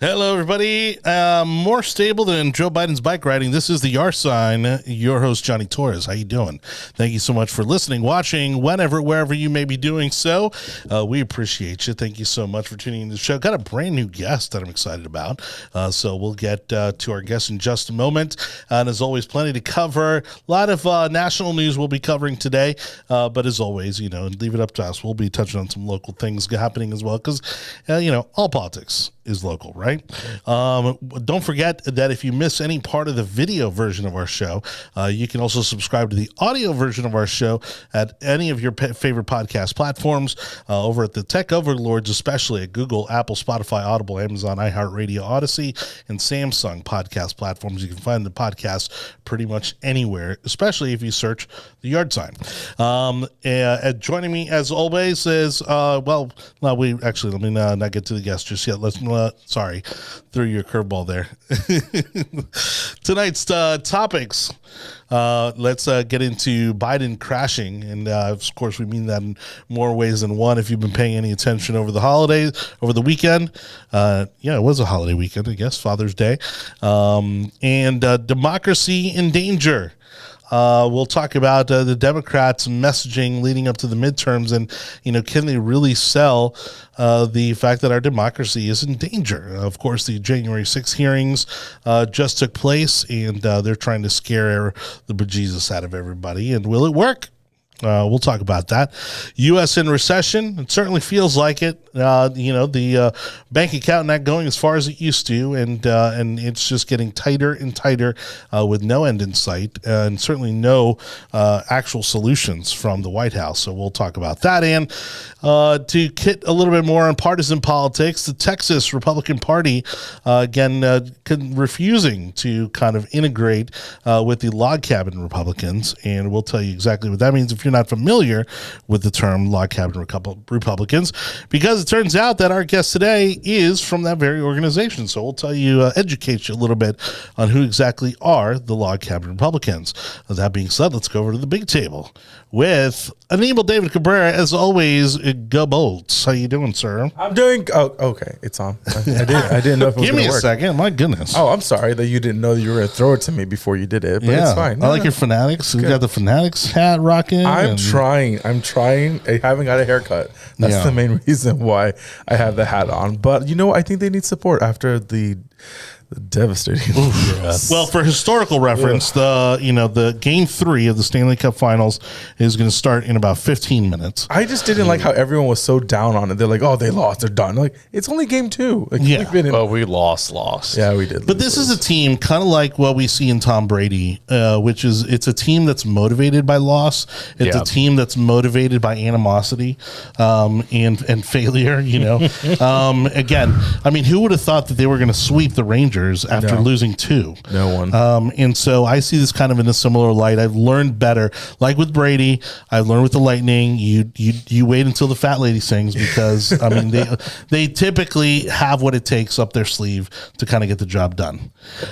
Hello, everybody. More stable than Joe Biden's bike riding. This is the Yar Sign. Your host, Johnny Torres. How you doing? Thank you so much for listening, watching, whenever, wherever you may be doing so. We appreciate you. Thank you so much for tuning in to the show. Got a brand new guest that I'm excited about. So we'll get to our guest in just a moment. And as always, plenty to cover. A lot of national news we'll be covering today. But as always, leave it up to us. We'll be touching on some local things happening as well. Because, all politics is local, right? Don't forget that if you miss any part of the video version of our show, you can also subscribe to the audio version of our show at any of your favorite podcast platforms, over at the Tech Overlords, especially at Google, Apple, Spotify, Audible, Amazon, iHeartRadio, Odyssey, and Samsung podcast platforms. You can find the podcast pretty much anywhere, especially if you search the Yard Sign. Joining me as always is, let me not get to the guest just yet. Sorry, threw you a curveball there. Tonight's topics. Let's get into Biden crashing. And of course, we mean that in more ways than one. If you've been paying any attention over the holidays, over the weekend, it was a holiday weekend, I guess, Father's Day. And democracy in danger. We'll talk about the Democrats' messaging leading up to the midterms and, can they really sell the fact that our democracy is in danger? Of course, the January 6th hearings just took place, and they're trying to scare the bejesus out of everybody. And will it work? We'll talk about that. U.S. in recession. It certainly feels like it. The bank account not going as far as it used to, and it's just getting tighter and tighter with no end in sight, and certainly no actual solutions from the White House. So we'll talk about that. And to get a little bit more on partisan politics, the Texas Republican Party, refusing to kind of integrate with the Log Cabin Republicans. And we'll tell you exactly what that means if you're not familiar with the term Log Cabin Republicans, because it turns out that our guest today is from that very organization. So we'll tell you, educate you a little bit on who exactly are the Log Cabin Republicans. That being said, let's go over to the big table with Anibal David Cabrera. As always, go Bolts. How you doing, sir? I'm doing. Oh, okay, it's on. I didn't know if it was Give me a work. Second. My goodness. Oh, I'm sorry that you didn't know that you were going to throw it to me before you did it, but it's fine. I like your Fanatics. You got the Fanatics hat rocking. I'm trying. I haven't got a haircut. That's the main reason why I have the hat on. But I think they need support after the devastating. Yes. Well, for historical reference, the game 3 of the Stanley Cup Finals is going to start in about 15 minutes. I just didn't like how everyone was so down on it. They're like, "Oh, they lost. They're done." Like, it's only game 2. Like, we lost. Yeah, we did. But this is a team kind of like what we see in Tom Brady, which is it's a team that's motivated by loss. It's a team that's motivated by animosity and failure. Again, I mean, who would have thought that they were going to sweep the Rangers after losing 2? No one. And so I see this kind of in a similar light. I've learned better. Like with Brady, I've learned with the Lightning, you wait until the fat lady sings, because I mean they typically have what it takes up their sleeve to kind of get the job done.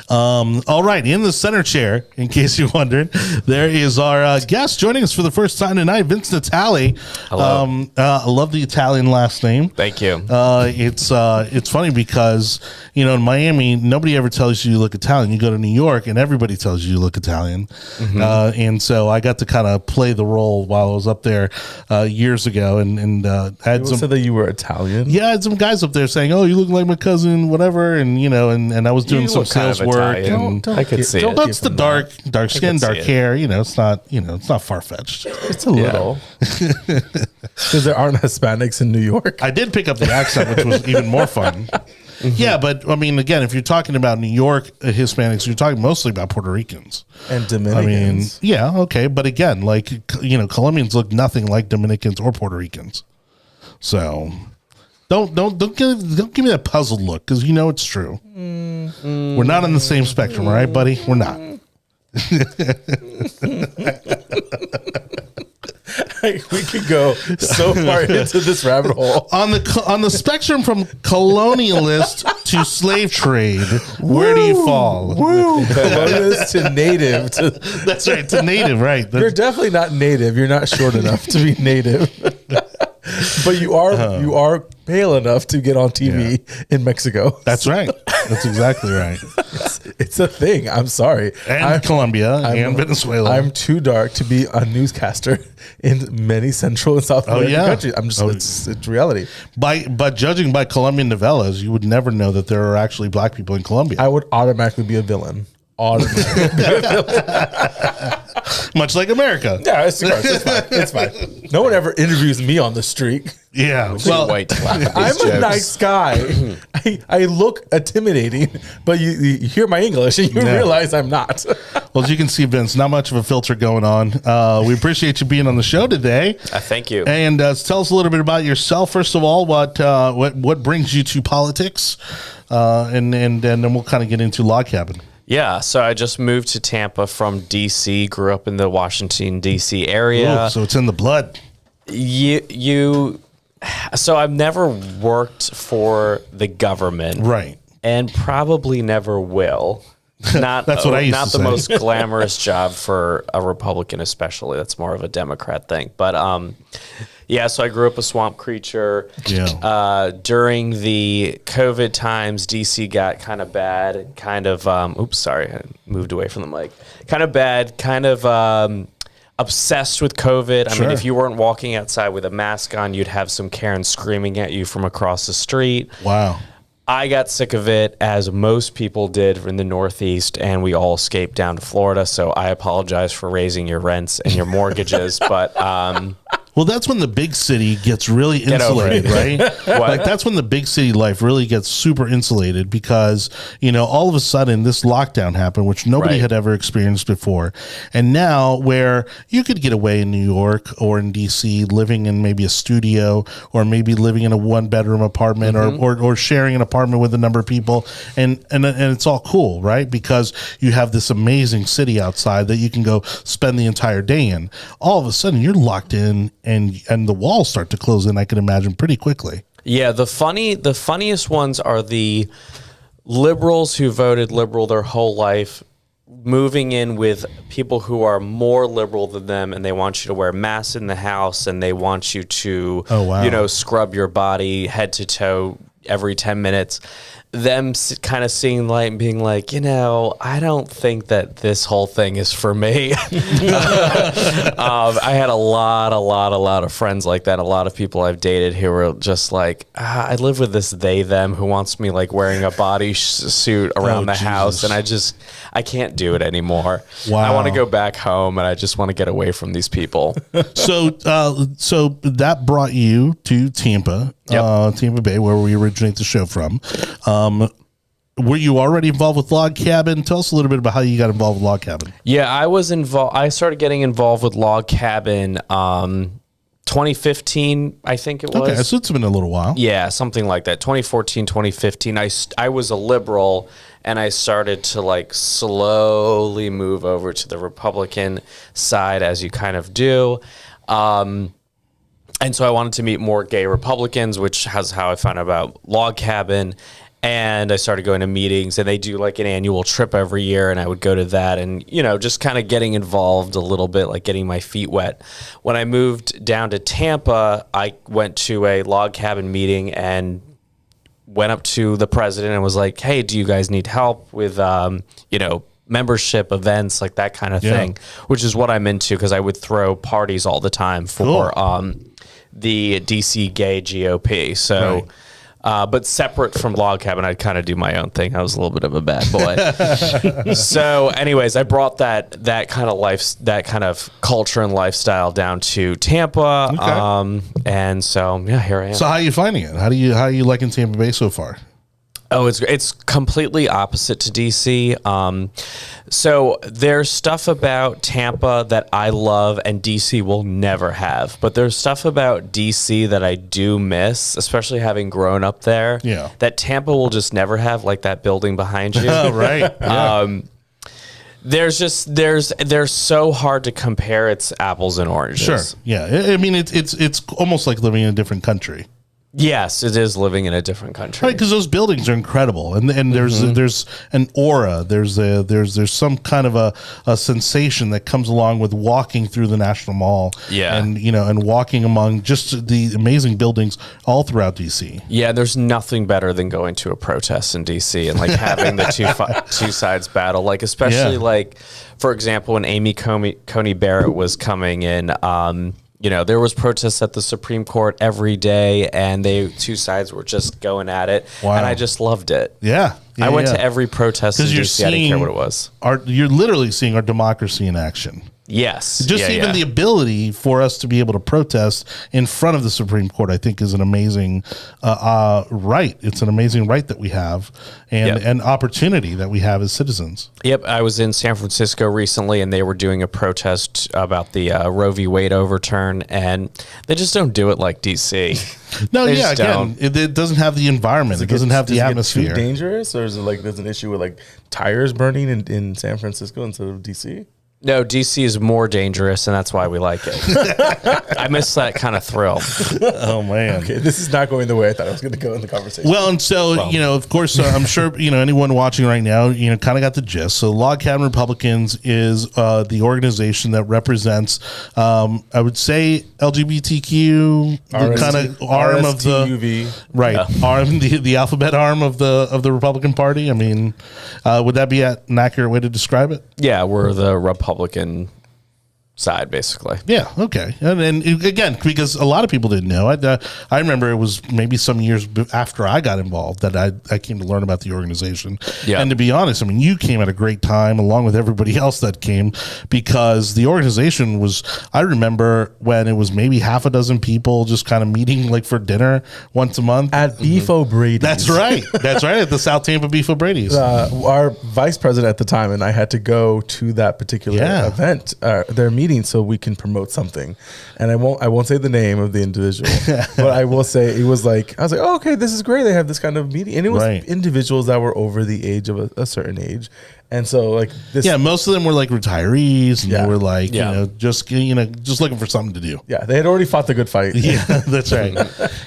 All right, in the center chair, in case you're wondering, there is our guest joining us for the first time tonight, Vince Natale. Hello. I love the Italian last name. Thank you. It's funny because in Miami, nobody ever tells you look Italian. You go to New York and everybody tells you look Italian. Mm-hmm. And so I got to kind of play the role while I was up there years ago, and had some. Said that you were Italian. Yeah, I had some guys up there saying, "Oh, you look like my cousin," whatever, and and I was doing some sales work. And I could see it. That's the dark skin, dark hair. It's not far fetched. It's a little, because there aren't Hispanics in New York. I did pick up the accent, which was even more fun. Mm-hmm. Yeah, but I mean, again, if you're talking about New York Hispanics, you're talking mostly about Puerto Ricans and Dominicans. I mean, yeah, okay, but again, like Colombians look nothing like Dominicans or Puerto Ricans. So don't give me that puzzled look, because it's true. We're not on the same spectrum, all right, buddy? We're not. We could go so far into this rabbit hole. On the spectrum from colonialist to slave trade, where do you fall? Colonialist to native. That's right, to native, right. You're definitely not native. You're not short enough to be native. But you are pale enough to get on TV in Mexico. That's right. That's exactly right. It's a thing. I'm sorry. And Colombia and Venezuela. I'm too dark to be a newscaster in many Central and South American countries. I'm just it's reality. But judging by Colombian novellas, you would never know that there are actually black people in Colombia. I would automatically be a villain. Much like America. Yeah, it's fine. It's fine. No one ever interviews me on the street. Yeah. Well, white I'm a nice guy. I look intimidating, but you hear my English and you realize I'm not. Well, as you can see, Vince, not much of a filter going on. We appreciate you being on the show today. Thank you. And tell us a little bit about yourself. First of all, what brings you to politics, and then we'll kind of get into Log Cabin. Yeah, so I just moved to Tampa from D.C., grew up in the Washington, D.C. area. Ooh, so it's in the blood. So I've never worked for the government. Right. And probably never will. Not That's what I used not to the say. most glamorous job for a Republican, especially. That's more of a Democrat thing. But yeah, so I grew up a swamp creature. Yeah. During the COVID times, DC got kind of bad. Kind of oops, sorry, I moved away from the mic. Kind of bad. Kind of obsessed with COVID. I mean, if you weren't walking outside with a mask on, you'd have some Karen screaming at you from across the street. Wow. I got sick of it, as most people did in the Northeast, and we all escaped down to Florida. So I apologize for raising your rents and your mortgages, but well, that's when the big city gets really insulated, right? Like that's when the big city life really gets super insulated because, all of a sudden this lockdown happened, which nobody had ever experienced before. And now where you could get away in New York or in DC, living in maybe a studio or maybe living in a 1-bedroom apartment or sharing an apartment with a number of people. And it's all cool, right? Because you have this amazing city outside that you can go spend the entire day in. All of a sudden you're locked in and the walls start to close in, I can imagine, pretty quickly. Yeah, the funniest ones are the liberals who voted liberal their whole life, moving in with people who are more liberal than them, and they want you to wear masks in the house, and they want you to, scrub your body head to toe every 10 minutes. Them kind of seeing light and being like, I don't think that this whole thing is for me. I had a lot of friends like that. A lot of people I've dated who were just like, I live with this they, them who wants me like wearing a body suit around the house. And I can't do it anymore. Wow. I want to go back home and I just want to get away from these people. So that brought you to Tampa, Tampa Bay, where we originate the show from. Were you already involved with Log Cabin? Tell us a little bit about how you got involved with Log Cabin. Yeah, I was involved. I started getting involved with Log Cabin 2015, I think it was. Okay, so it's been a little while. Yeah, something like that. 2014, 2015. I was a liberal, and I started to like slowly move over to the Republican side, as you kind of do. And so I wanted to meet more gay Republicans, which is how I found out about Log Cabin. And I started going to meetings, and they do like an annual trip every year, and I would go to that and, just kind of getting involved a little bit, like getting my feet wet. When I moved down to Tampa, I went to a Log Cabin meeting and went up to the president and was like, hey, do you guys need help with, membership events, like that kind of thing, which is what I'm into because I would throw parties all the time for the DC gay GOP. So... Right. But separate from Log Cabin, I'd kind of do my own thing. I was a little bit of a bad boy. So anyways, I brought that kind of culture and lifestyle down to Tampa. Okay. And so, here I am. So how are you finding it? How are you liking Tampa Bay so far? Oh, it's completely opposite to DC. So there's stuff about Tampa that I love and DC will never have. But there's stuff about DC that I do miss, especially having grown up there. Yeah. That Tampa will just never have, like that building behind you. Oh, right. Yeah. They're so hard to compare. It's apples and oranges. Sure. Yeah. I mean, it's almost like living in a different country. Yes, it is living in a different country. Right, because those buildings are incredible, and there's an aura, there's some kind of a sensation that comes along with walking through the National Mall, and and walking among just the amazing buildings all throughout DC. Yeah, there's nothing better than going to a protest in DC and like having the two sides battle, like especially like, for example, when Amy Coney Barrett was coming in. There was protests at the Supreme Court every day, and two sides were just going at it, and I just loved it. Yeah, I went to every protest in DC. I didn't care what it was. You're literally seeing our democracy in action. Yes. Just even the ability for us to be able to protest in front of the Supreme Court, I think, is an amazing right. It's an amazing right that we have and an opportunity that we have as citizens. Yep. I was in San Francisco recently, and they were doing a protest about the Roe v. Wade overturn, and they just don't do it like D.C. No, again, it doesn't have the environment. It doesn't have the atmosphere. Too dangerous, or is it like there's an issue with like tires burning in San Francisco instead of D.C.? No, DC is more dangerous, and that's why we like it. I miss that kind of thrill. Oh, man. Okay, this is not going the way I thought it was going to go in the conversation. Well, and so, of course, I'm sure, anyone watching right now, kind of got the gist. So Log Cabin Republicans is the organization that represents, I would say, LGBTQ, the kind of arm of the... Right, arm, the alphabet arm of the Republican Party. I mean, would that be an accurate way to describe it? Yeah, we're the Republican side, basically. Yeah, okay. And again, because a lot of people didn't know. I remember it was maybe some years after I got involved that I came to learn about the organization. Yeah. And to be honest, I mean, you came at a great time along with everybody else that came, because the organization was, I remember when it was maybe half a dozen people just kind of meeting like for dinner once a month. At Beef O'Brady's. That's right. That's right. At the South Tampa Beef O'Brady's. Our vice president at the time and I had to go to that particular event, their meeting, so we can promote something. And I won't say the name of the individual, but I will say it was like, I was like, oh, okay, this is great. They have this kind of meeting. And it was individuals that were over the age of a certain age. And so like this, most of them were like retirees, and they were like, just looking for something to do. Yeah, they had already fought the good fight. Yeah, that's right.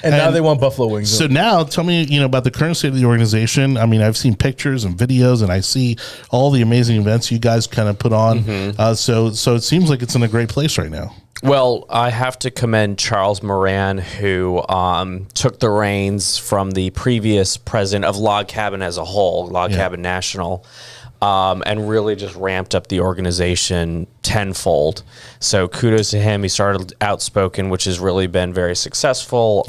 and now they want buffalo wings. So now, tell me, about the current state of the organization. I mean, I've seen pictures and videos, and I see all the amazing events you guys kind of put on. So it seems like it's in a great place right now. Well, I have to commend Charles Moran, who took the reins from the previous president of Log Cabin as a whole, Log Cabin National. And really just ramped up the organization tenfold. So kudos to him. He started outspoken, which has really been very successful.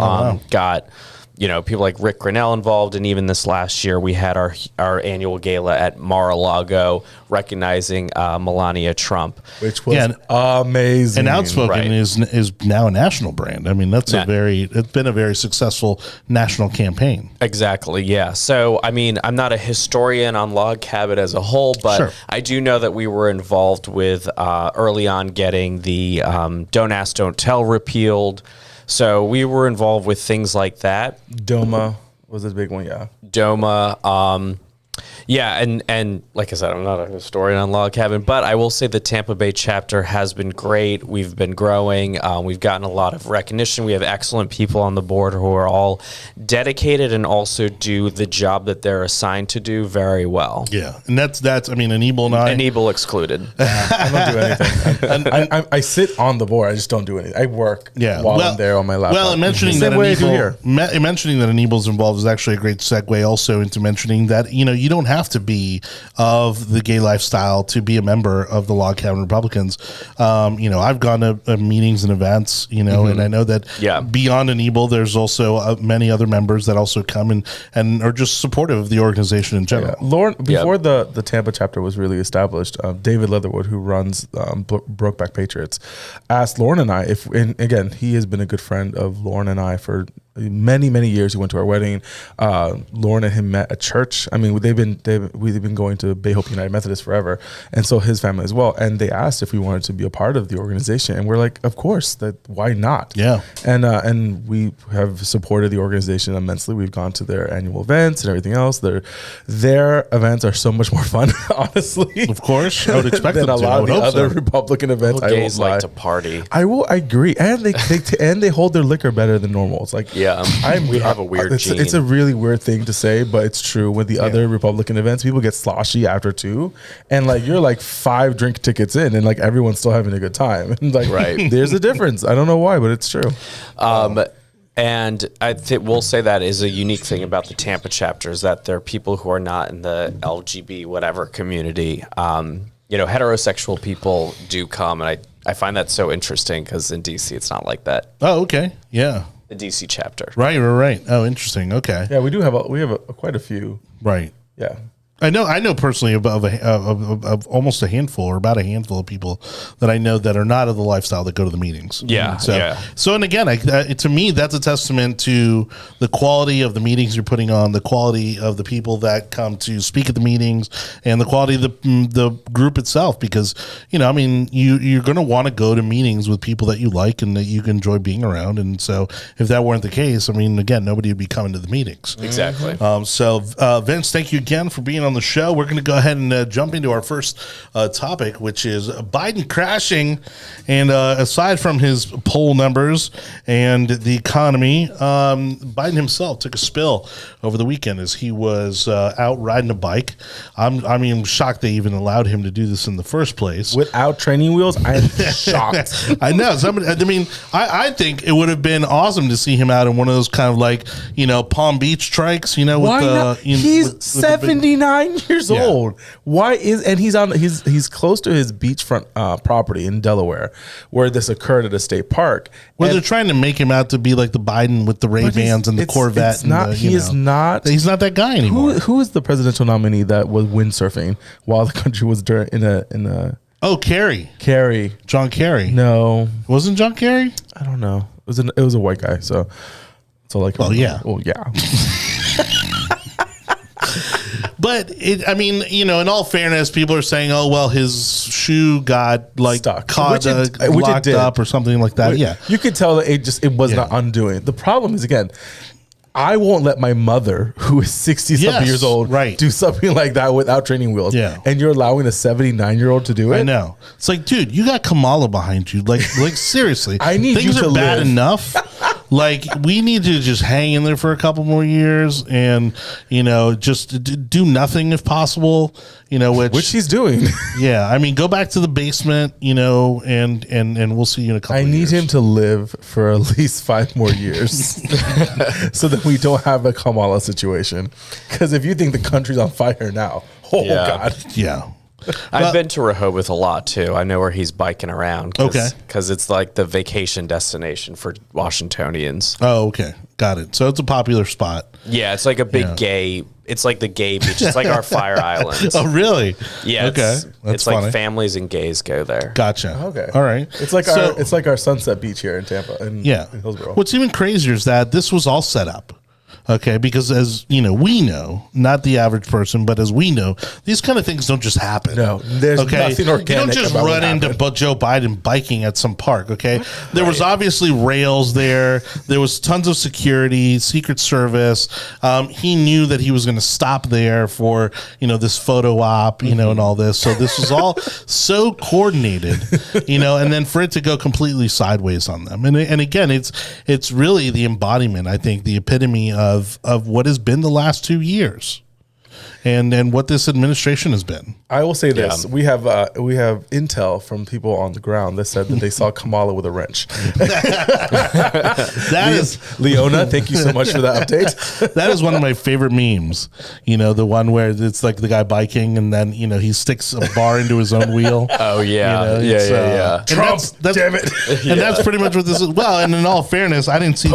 Got people like Rick Grinnell involved, and even this last year we had our annual gala at Mar-a-Lago recognizing Melania Trump, which was amazing. And Outspoken is now a national brand. I mean, it's been a very successful national campaign. Exactly, yeah. So, I mean, I'm not a historian on Log Cabin as a whole, but I do know that we were involved with early on getting the Don't Ask, Don't Tell repealed. So we were involved with things like that. DOMA was a big one, DOMA, and like I said, I'm not a historian on Log Cabin, but I will say the Tampa Bay chapter has been great. We've been growing. We've gotten a lot of recognition. We have excellent people on the board who are all dedicated and also do the job that they're assigned to do very well. Yeah, and that's I mean, Anibal and I. Anibal excluded. I don't do anything. I sit on the board. I just don't do anything. I work while I'm there on my laptop. Well, and mentioning that Anibal's involved is actually a great segue also into mentioning that, you don't have to be of the gay lifestyle to be a member of the Log Cabin Republicans. I've gone to meetings and events, and I know that beyond Anibal, there's also many other members that also come and are just supportive of the organization in general. Yeah. Lauren, before the Tampa chapter was really established, David Leatherwood, who runs Brokeback Patriots, asked Lauren and I and again, he has been a good friend of Lauren and I for many, many years. He went to our wedding. Lauren and him met at church. I mean, we've been going to Bay Hope United Methodist forever, and so his family as well. And they asked if we wanted to be a part of the organization, and we're like, of course. Why not? Yeah. And we have supported the organization immensely. We've gone to their annual events and everything else. Their events are so much more fun, honestly. Of course, I would expect than them a lot of the other Republican events. Gays like to party. I agree, and they hold their liquor better than normal. It's like we have a weird gene. It's a really weird thing to say, but it's true. With the other Republican events, people get sloshy after 2, and like you're like 5 drink tickets in, and like everyone's still having a good time. And like, there's a difference. I don't know why, but it's true. And I think we'll say that is a unique thing about the Tampa chapter is that there are people who are not in the LGBT whatever community. Heterosexual people do come, and I find that so interesting because in DC it's not like that. Oh, okay. Yeah. The DC chapter. Right. Oh, interesting. Okay. Yeah, we do have quite a few. Right. Yeah. I know personally of almost a handful or about a handful of people that I know that are not of the lifestyle that go to the meetings. Yeah. So and again, to me, that's a testament to the quality of the meetings you're putting on, the quality of the people that come to speak at the meetings, and the quality of the group itself. Because you're going to want to go to meetings with people that you like and that you can enjoy being around. And so if that weren't the case, again, nobody would be coming to the meetings. Exactly. Vince, thank you again for being on the show. We're going to go ahead and jump into our first topic, which is Biden crashing. And aside from his poll numbers and the economy, Biden himself took a spill over the weekend as he was out riding a bike. I'm shocked they even allowed him to do this in the first place. Without training wheels, I'm shocked. I know. I think it would have been awesome to see him out in one of those kind of like, Palm Beach trikes, Why not? He's 79 years old. Why he's close to his beachfront property in Delaware where this occurred at a state park. Where they're trying to make him out to be like the Biden with the Ray-Bans and the Corvette. He's not that guy anymore. Who is the presidential nominee that was windsurfing while the country was in a Oh, Kerry. John Kerry. No. Wasn't John Kerry? I don't know. It was a white guy, so like yeah. Well, yeah. But in all fairness, people are saying, "Oh, well, his shoe got like stuck, caught, locked up, or something like that." Yeah, you could tell that it was not undoing. The problem is again, I won't let my mother, who is 60-something years old, do something like that without training wheels. Yeah. And you're allowing a 79-year-old to do it? I know. It's like, dude, you got Kamala behind you. Like seriously. I need things you to are bad live. enough. Like, we need to just hang in there for a couple more years and, just do nothing if possible, which he's doing. Yeah. Go back to the basement, and we'll see you in a couple of years. I need him to live for at least 5 more years so that we don't have a Kamala situation. Because if you think the country's on fire now, God. Yeah. I've been to Rehoboth a lot too. I know where he's biking around. Because it's like the vacation destination for Washingtonians. Oh, okay. Got it. So it's a popular spot. Yeah, it's like a big gay. It's like the gay beach. It's like our Fire Islands. Oh, really? Yeah. Okay. It's like families and gays go there. Gotcha. Okay. All right. It's like our Sunset Beach here in Tampa. In Hillsborough. What's even crazier is that this was all set up. Okay, because as we know, not the average person, but as we know, these kind of things don't just happen. No, there's nothing organic. You don't just run into Joe Biden biking at some park. Okay, there was obviously rails there. There was tons of security, Secret Service. He knew that he was going to stop there for this photo op, and all this. So this was all so coordinated, and then for it to go completely sideways on them. And again, it's really the embodiment, I think, the epitome of what has been the last 2 years and what this administration has been. I will say this. Yeah. We have intel from people on the ground that said that they saw Kamala with a wrench. That is Leona, thank you so much for that update. That is one of my favorite memes. The one where it's like the guy biking and then, he sticks a bar into his own wheel. Oh, yeah. Yeah. Trump, damn it. And that's pretty much what this is. Well, and in all fairness, I didn't see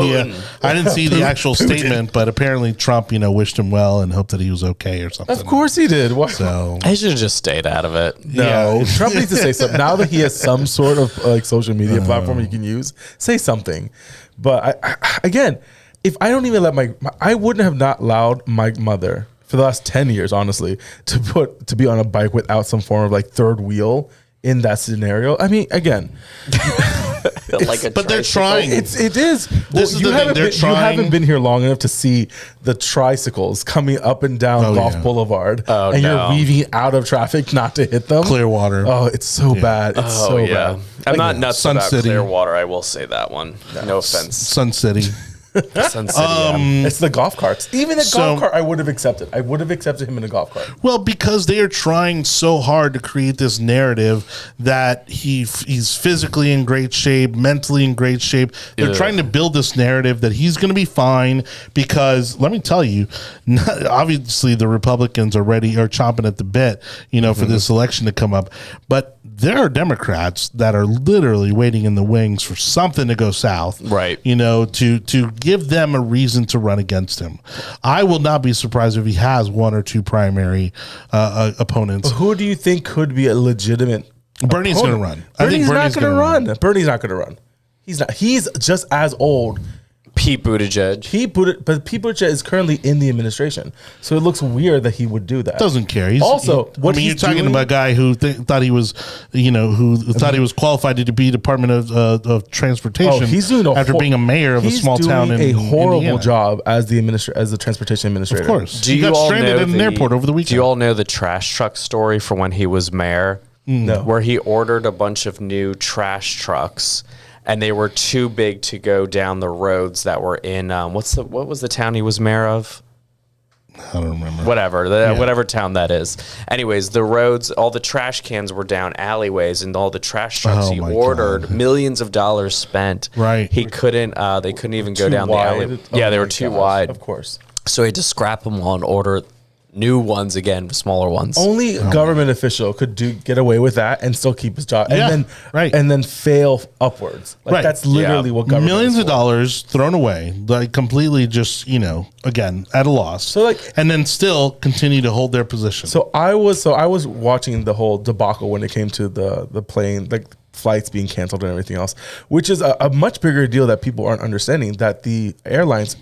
the actual statement, but apparently Trump, wished him well and hoped that he was okay or something. Of course he did. Why? So I should have just stayed out of it. No, Trump needs to say something. Now that he has some sort of social media platform he can use, say something. But again, if I don't even let I wouldn't have not allowed my mother for the last 10 years, honestly, to be on a bike without some form of third wheel in that scenario. Again. But they're trying. It is. This is the thing. They're trying. You haven't been here long enough to see the tricycles coming up and down Golf Boulevard, and you're weaving out of traffic not to hit them. Clearwater. Oh, it's so bad. It's so bad. I'm not nuts Sun about City. Clearwater. I will say that one. No offense. Sun City. Sun City, It's the golf carts. Even the So- golf cart, I would have accepted. I would have accepted him in a golf cart. Well, because they are trying so hard to create this narrative that he's physically in great shape, mentally in great shape. They're trying to build this narrative that he's going to be fine because, let me tell you, obviously the Republicans are chomping at the bit, for this election to come up. But there are Democrats that are literally waiting in the wings for something to go south, Right. To give them a reason to run against him. I will not be surprised if he has one or two primary opponents. Who do you think could be a legitimate? Bernie's going to run. I think Bernie's not going to gonna run. Bernie's not going to run. He's not. He's just as old. Pete Buttigieg. But Pete Buttigieg is currently in the administration, so it looks weird that he would do that. Doesn't care. What you're he's talking doing- about a guy who thought he was, who thought he was qualified to be Department of Transportation. He's doing after being a mayor of a small town in a horrible Indiana. job as the transportation administrator. Of course, Do he you got all stranded know at an airport over the weekend. Do you all know the trash truck story from when he was mayor? No. Where he ordered a bunch of new trash trucks, and they were too big to go down the roads that were in what was the town he was mayor of? I don't remember. Whatever town that is. Anyways, the roads, all the trash cans were down alleyways, and all the trash trucks Oh he my ordered, God. millions of dollars spent. Right. He couldn't. They couldn't even go Too down wide. the alley. Oh Yeah, they my were too gosh, wide. Of course. So he had to scrap them all and order new ones again, smaller ones. Only a government official could get away with that and still keep his job, Yeah, and then right. and then fail upwards. Like Right. that's literally Yeah. what government Millions is of for. dollars thrown away, like completely just, again, at a loss. So, like- and then still continue to hold their position. So I was watching the whole debacle when it came to the plane, like flights being canceled and everything else, which is a much bigger deal that people aren't understanding, that the airlines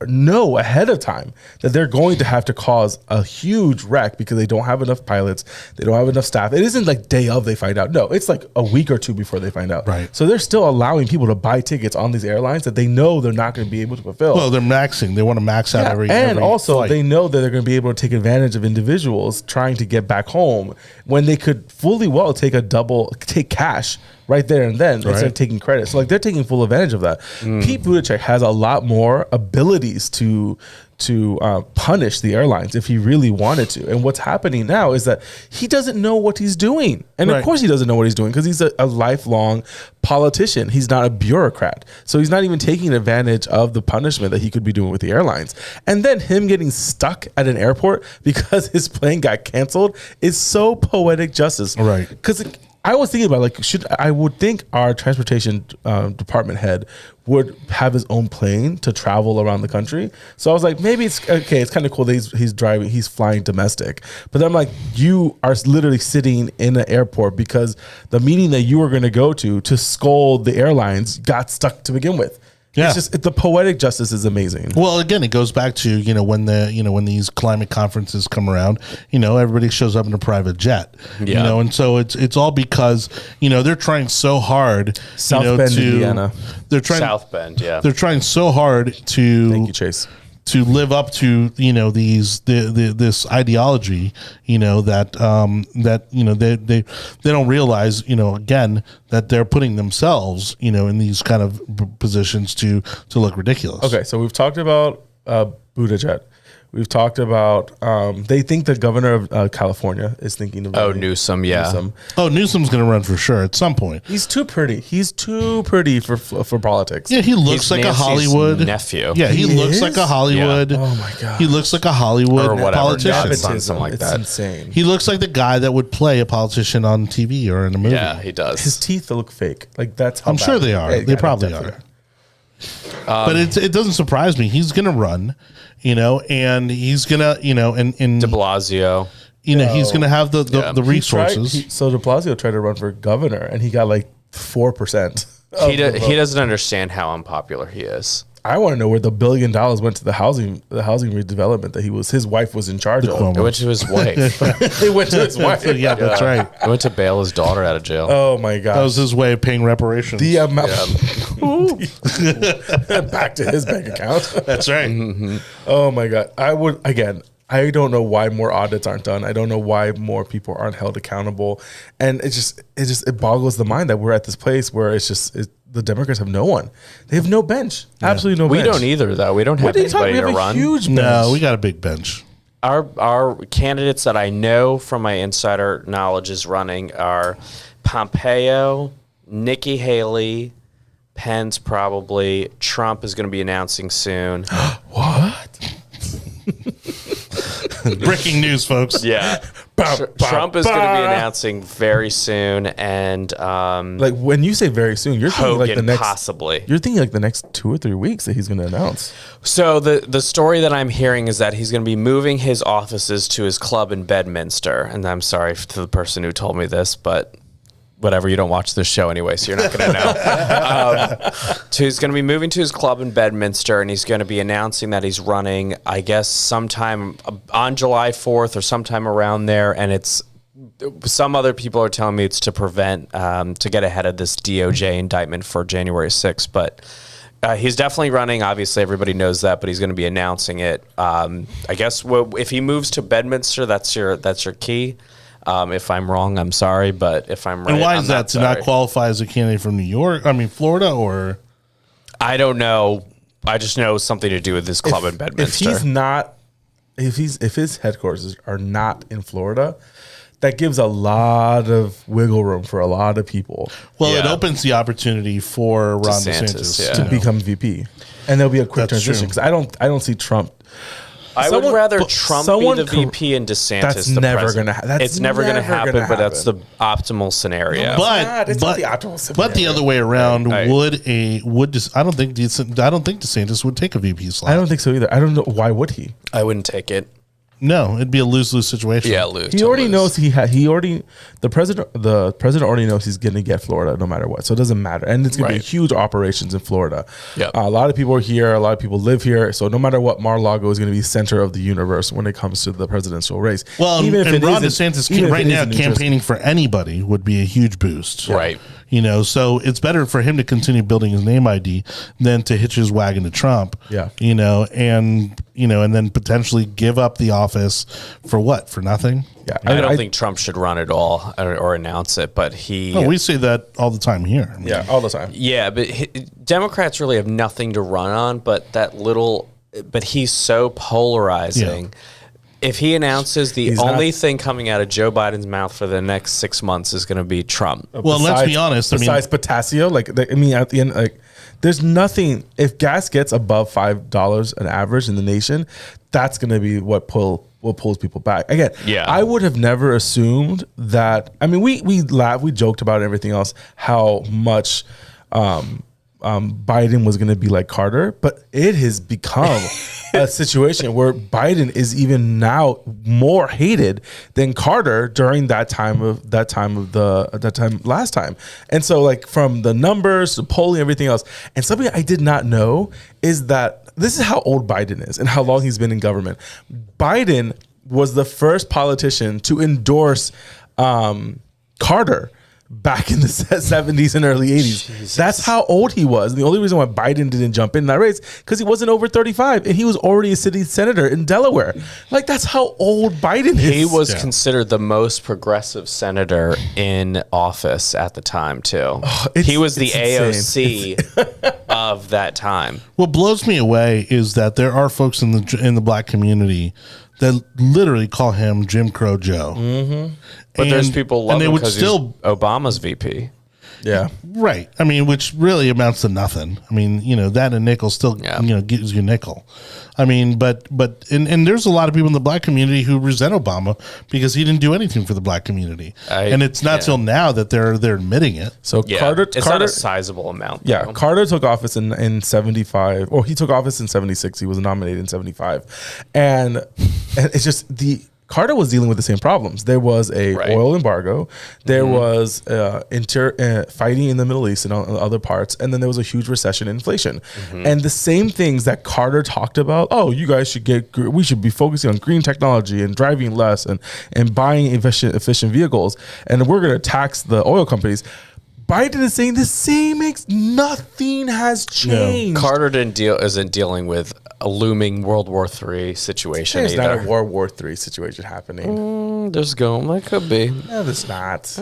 know ahead of time that they're going to have to cause a huge wreck because they don't have enough pilots, they don't have enough staff. It isn't like day of they find out. No, it's like a week or two before they find out. Right. So they're still allowing people to buy tickets on these airlines that they know they're not going to be able to fulfill. well, they're maxing. They want to max out every and also flight. they know that they're going to be able to take advantage of individuals trying to get back home when they could fully well take cash right there and then instead of taking credit. So like they're taking full advantage of that. Pete Buttigieg has a lot more abilities to punish the airlines if he really wanted to. And what's happening now is that he doesn't know what he's doing. And Right. of course he doesn't know what he's doing because he's a lifelong politician. He's not a bureaucrat. So he's not even taking advantage of the punishment that he could be doing with the airlines. And then him getting stuck at an airport because his plane got canceled is so poetic justice. Right. Because I was thinking about I would think our transportation department head would have his own plane to travel around the country. So I was like, maybe it's okay. It's kind of cool that he's flying domestic. But then I'm like, you are literally sitting in an airport because the meeting that you were going to go to scold the airlines got stuck to begin with. Yeah. It's just the poetic justice is amazing. Well, again, it goes back to when these climate conferences come around, everybody shows up in a private jet, Yeah. and so it's all because they're trying so hard, South Bend, Indiana. They're trying South Bend, yeah. They're trying so hard to Thank you, Chase. to live up to this ideology, that they don't realize, again, that they're putting themselves, in these kind of positions to look ridiculous. Okay, so we've talked about Buttigieg. We've talked about they think the governor of California is thinking of running. Newsom, yeah. Newsom. Oh, Newsom's going to run for sure at some point. He's too pretty. He's too pretty for politics. Yeah, he looks He's like Nancy's a Hollywood nephew. Yeah, he He looks is? like a Hollywood. Oh my God. He looks like a Hollywood Or whatever, politician. Nepotism. Something like it's that. insane. He looks like the guy that would play a politician on TV or in a movie. Yeah, he does. His teeth look fake. Like that's. How I'm sure bad- they are. Yeah, They yeah, probably definitely. are. But it doesn't surprise me. He's going to run, and he's going to, and De Blasio. he's going to have the Yeah. resources. So De Blasio tried to run for governor, and he got like 4%. He doesn't understand how unpopular he is. I want to know where the $1 billion went to the housing redevelopment that his wife was in charge of. It went to his wife. It went to his wife. Yeah, that's right. It went to bail his daughter out of jail. Oh my God. That was his way of paying reparations. the amount. Back to his bank account. That's right. Oh my God. I don't know why more audits aren't done. I don't know why more people aren't held accountable. And it boggles the mind that we're at this place where the Democrats have no one. They have no bench. Absolutely no bench. We don't either, though. We don't have anybody we have to a run. huge bench. No, we got a big bench. Our candidates that I know from my insider knowledge is running are Pompeo, Nikki Haley, Pence probably. Trump is going to be announcing soon. What? Breaking news, folks. Yeah. Trump is going to be announcing very soon, and like when you say very soon, you're thinking Hogan like the next possibly. You're thinking like the next 2 or 3 weeks that he's going to announce. So the story that I'm hearing is that he's going to be moving his offices to his club in Bedminster, and I'm sorry to the person who told me this, but whatever, you don't watch this show anyway, so you're not going to know. So he's going to be moving to his club in Bedminster, and he's going to be announcing that he's running, I guess, sometime on July 4th or sometime around there. And it's some other people are telling me it's to prevent, to get ahead of this DOJ indictment for January 6th. But he's definitely running. Obviously, everybody knows that, but he's going to be announcing it. I guess if he moves to Bedminster, that's your key. If I'm wrong, I'm sorry, but if I'm right, And why I'm is that to not qualify as a candidate from New York? I mean, Florida, or I don't know. I just know something to do with this club in Bedminster. If his headquarters are not in Florida, that gives a lot of wiggle room for a lot of people. Well, it opens the opportunity for Ron DeSantis to become VP, and there'll be a quick transition because I don't see Trump. I would rather Trump be the VP and DeSantis that's the never president. Gonna happen. It's never going to happen, but that's the optimal scenario. But it's not the optimal scenario. But the other way around, I don't think DeSantis would take a VP slot. I don't think so either. I don't know why would he. I wouldn't take it. No, it'd be a lose-lose situation. Yeah, lose. He already knows the president already knows he's going to get Florida no matter what. So it doesn't matter. And it's going to be huge operations in Florida. Yep. A lot of people are here. A lot of people live here. So no matter what, Mar-a-Lago is going to be center of the universe when it comes to the presidential race. Well, even if Ron DeSantis right now campaigning for anybody would be a huge boost. Right. You know, so it's better for him to continue building his name ID than to hitch his wagon to Trump. Yeah. And then potentially give up the office for what? For nothing? Yeah. I don't think Trump should run at all or announce it, but we say that all the time here. I mean, yeah, all the time. Yeah, but Democrats really have nothing to run on, but he's so polarizing. Yeah. If he announces the only thing coming out of Joe Biden's mouth for the next 6 months is going to be Trump. Well, let's be honest. Besides potassium, at the end, there's nothing. If gas gets above $5 an average in the nation, that's going to be what pulls people back. Again, I would have never assumed that. I mean, we laughed, we joked about everything else, how much Biden was going to be like Carter, but it has become a situation where Biden is even now more hated than Carter during that time last time. And so, like, from the numbers, the polling, everything else, and something I did not know is that this is how old Biden is and how long he's been in government. Biden was the first politician to endorse Carter back in the 70s and early 80s. Jesus. That's how old he was. The only reason why Biden didn't jump in that race because he wasn't over 35 and he was already a city senator in Delaware. Like, that's how old Biden is. He was considered the most progressive senator in office at the time too. He was the AOC of that time. What blows me away is that there are folks in the black community that literally call him Jim Crow Joe. Mm-hmm. But there's people love him because he's Obama's VP. Yeah. Right. I mean, which really amounts to nothing. I mean, that and nickel still, gives you nickel. I mean, but there's a lot of people in the black community who resent Obama because he didn't do anything for the black community. And it's not till now that they're admitting it. So Carter, not a sizable amount. Yeah. Though. Carter took office in 75, or he took office in 76. He was nominated in 75. And it's just Carter was dealing with the same problems. There was a oil embargo. There was fighting in the Middle East and other parts. And then there was a huge recession and inflation. And the same things that Carter talked about, you guys we should be focusing on green technology and driving less and buying efficient vehicles. And we're going to tax the oil companies. Biden is saying the same. Nothing has changed. No. Carter isn't dealing with a looming World War III situation either. There's not a World War III situation happening. There could be. No, there's not.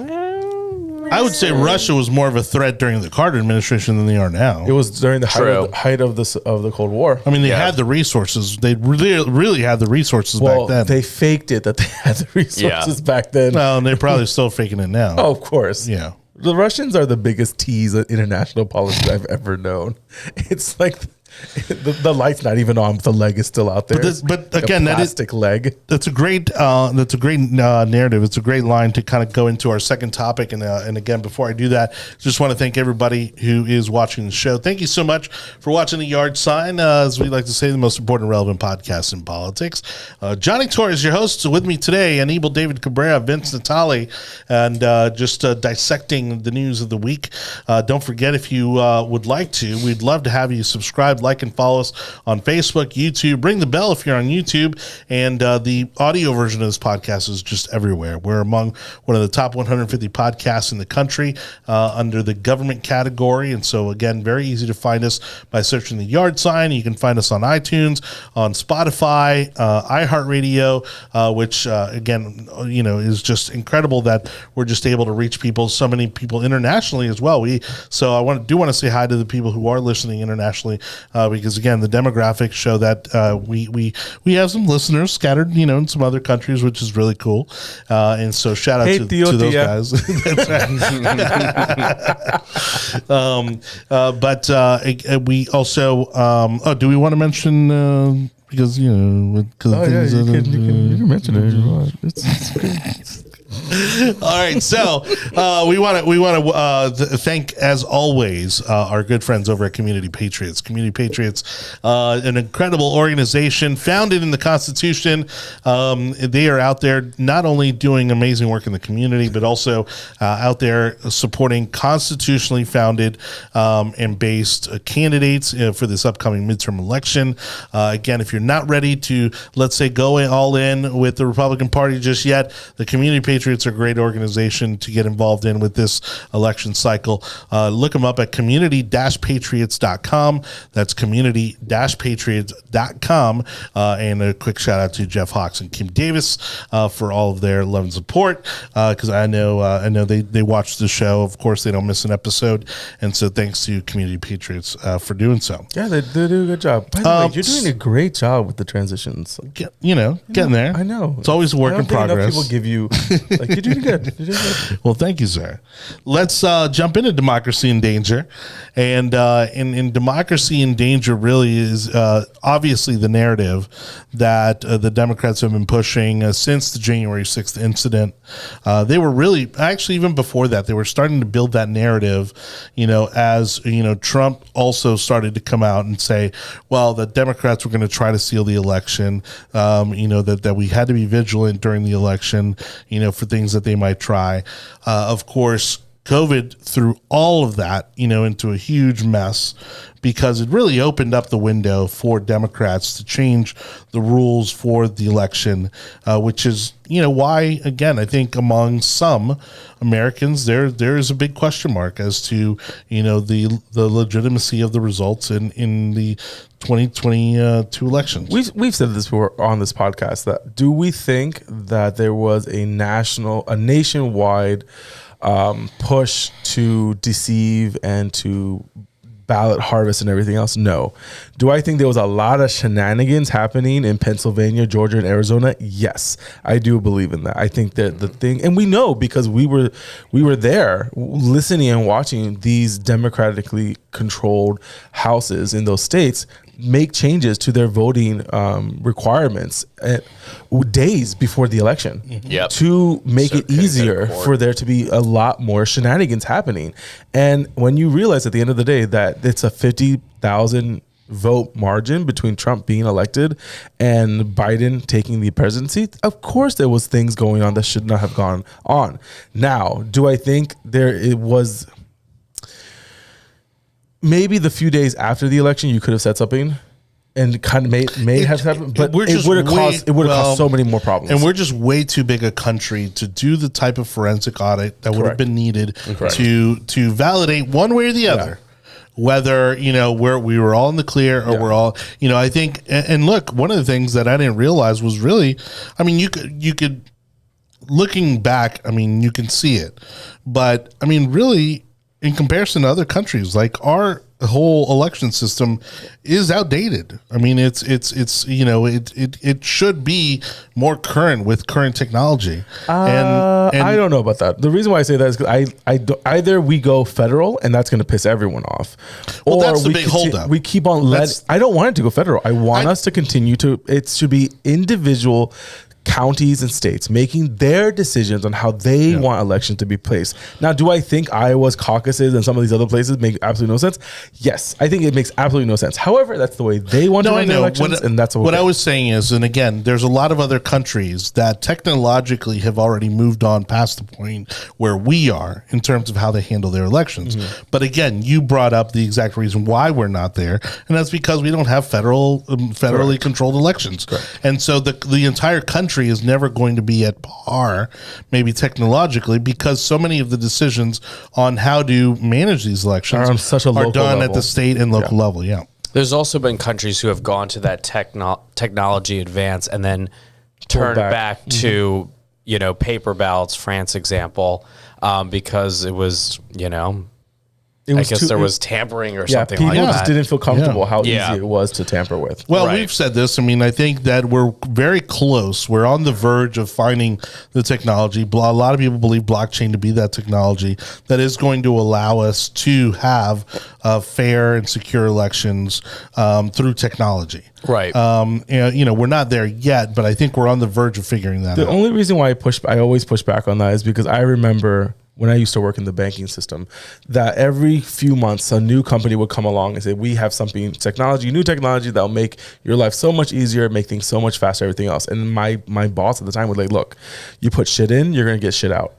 I would say Russia was more of a threat during the Carter administration than they are now. It was during the True. height of the Cold War. I mean, they had the resources. They really had the resources back then. They faked it that they had the resources back then. Well, and they're probably still faking it now. Oh, of course. Yeah. The Russians are the biggest tease in international politics I've ever known. It's like the light's not even on, but the leg is still out there. But again, plastic leg. That's a great narrative. It's a great line to kind of go into our second topic. And again, before I do that, just want to thank everybody who is watching the show. Thank you so much for watching the Yard Sign, as we like to say, the most important relevant podcast in politics. Johnny Torres, your host, with me today, and Evil David Cabrera, Vince Natale, and just dissecting the news of the week. Don't forget, if you would like to, we'd love to have you subscribe, like, and follow us on Facebook, YouTube. Ring the bell if you're on YouTube. And the audio version of this podcast is just everywhere. We're among one of the top 150 podcasts in the country under the government category. And so, again, very easy to find us by searching the Yard Sign. You can find us on iTunes, on Spotify, iHeartRadio, which, again, is just incredible that we're just able to reach people, so many people internationally as well. So I do want to say hi to the people who are listening internationally, because again, the demographics show that we have some listeners scattered, in some other countries, which is really cool. And so shout out to those guys. But we also, do we want to mention? Because you can mention it if you want. It's great. All right, so we want to thank, as always, our good friends over at Community Patriots. Community Patriots, an incredible organization founded in the Constitution. They are out there not only doing amazing work in the community, but also out there supporting constitutionally founded and based candidates for this upcoming midterm election. Again, if you're not ready to, let's say, go all in with the Republican Party just yet, the Community Patriots are a great organization to get involved in with this election cycle. Look them up at community-patriots.com. That's community-patriots.com. And a quick shout out to Jeff Hawks and Kim Davis for all of their love and support, because I know they watch the show. Of course, they don't miss an episode. And so thanks to Community Patriots for doing so. Yeah, they do a good job. By the way, you're doing a great job with the transitions. Getting there. I know. It's always a work in progress. People give you... You're doing good. Well, thank you, sir. Let's jump into Democracy in Danger. And in Democracy in Danger really is obviously the narrative that the Democrats have been pushing since the January 6th incident. They were really, actually even before that, they were starting to build that narrative, as, Trump also started to come out and say, well, the Democrats were going to try to steal the election, that we had to be vigilant during the election, for things that they might try. Of course, COVID threw all of that, into a huge mess, because it really opened up the window for Democrats to change the rules for the election, which is, why, again, I think among some Americans, there is a big question mark as to, the legitimacy of the results in the 2022 elections. We've said this before on this podcast, that do we think that there was a nationwide push to deceive and to ballot harvest and everything else? No. Do I think there was a lot of shenanigans happening in Pennsylvania, Georgia, and Arizona? Yes, I do believe in that. I think that the thing, and we know because we were there listening and watching these democratically controlled houses in those states make changes to their voting requirements days before the election to make it easier for there to be a lot more shenanigans happening. And when you realize at the end of the day that it's a 50,000 vote margin between Trump being elected and Biden taking the presidency, of course there was things going on that should not have gone on. Now, do I think it was... Maybe the few days after the election, you could have said something and kind of may have happened, but it would have caused so many more problems. And we're just way too big a country to do the type of forensic audit that would have been needed to validate one way or the other. Whether, we were all in the clear or we're all, I think, and look, one of the things that I didn't realize was really, I mean, you could looking back, I mean, you can see it, but I mean, really, in comparison to other countries, like our whole election system is outdated. I mean, it's it should be more current with current technology. And I don't know about that. The reason why I say that is because either we go federal and that's going to piss everyone off, well, or that's the we big holdup. We keep on I don't want it to go federal. I want us to continue to. It should be individual counties and states making their decisions on how they want elections to be placed. Now, do I think Iowa's caucuses and some of these other places make absolutely no sense? Yes, I think it makes absolutely no sense. However, that's the way they want to run their elections, and that's what I was saying is, and again, there's a lot of other countries that technologically have already moved on past the point where we are in terms of how they handle their elections. But again, you brought up the exact reason why we're not there, and that's because we don't have federally controlled elections. And so the entire country is never going to be at par, maybe technologically, because so many of the decisions on how to manage these elections are done at the state and local level. Yeah. There's also been countries who have gone to that technology advance and then turned back to, paper ballots, France example, because it was, I guess there was tampering or something like that. People just didn't feel comfortable how easy it was to tamper with. Well, we've said this. I mean, I think that we're very close. We're on the verge of finding the technology. A lot of people believe blockchain to be that technology that is going to allow us to have fair and secure elections through technology. Right. We're not there yet, but I think we're on the verge of figuring that out. The only reason why I always push back on that is because I remember when I used to work in the banking system, that every few months a new company would come along and say, we have something, new technology that'll make your life so much easier, make things so much faster, everything else. And my boss at the time would look, you put shit in, you're going to get shit out.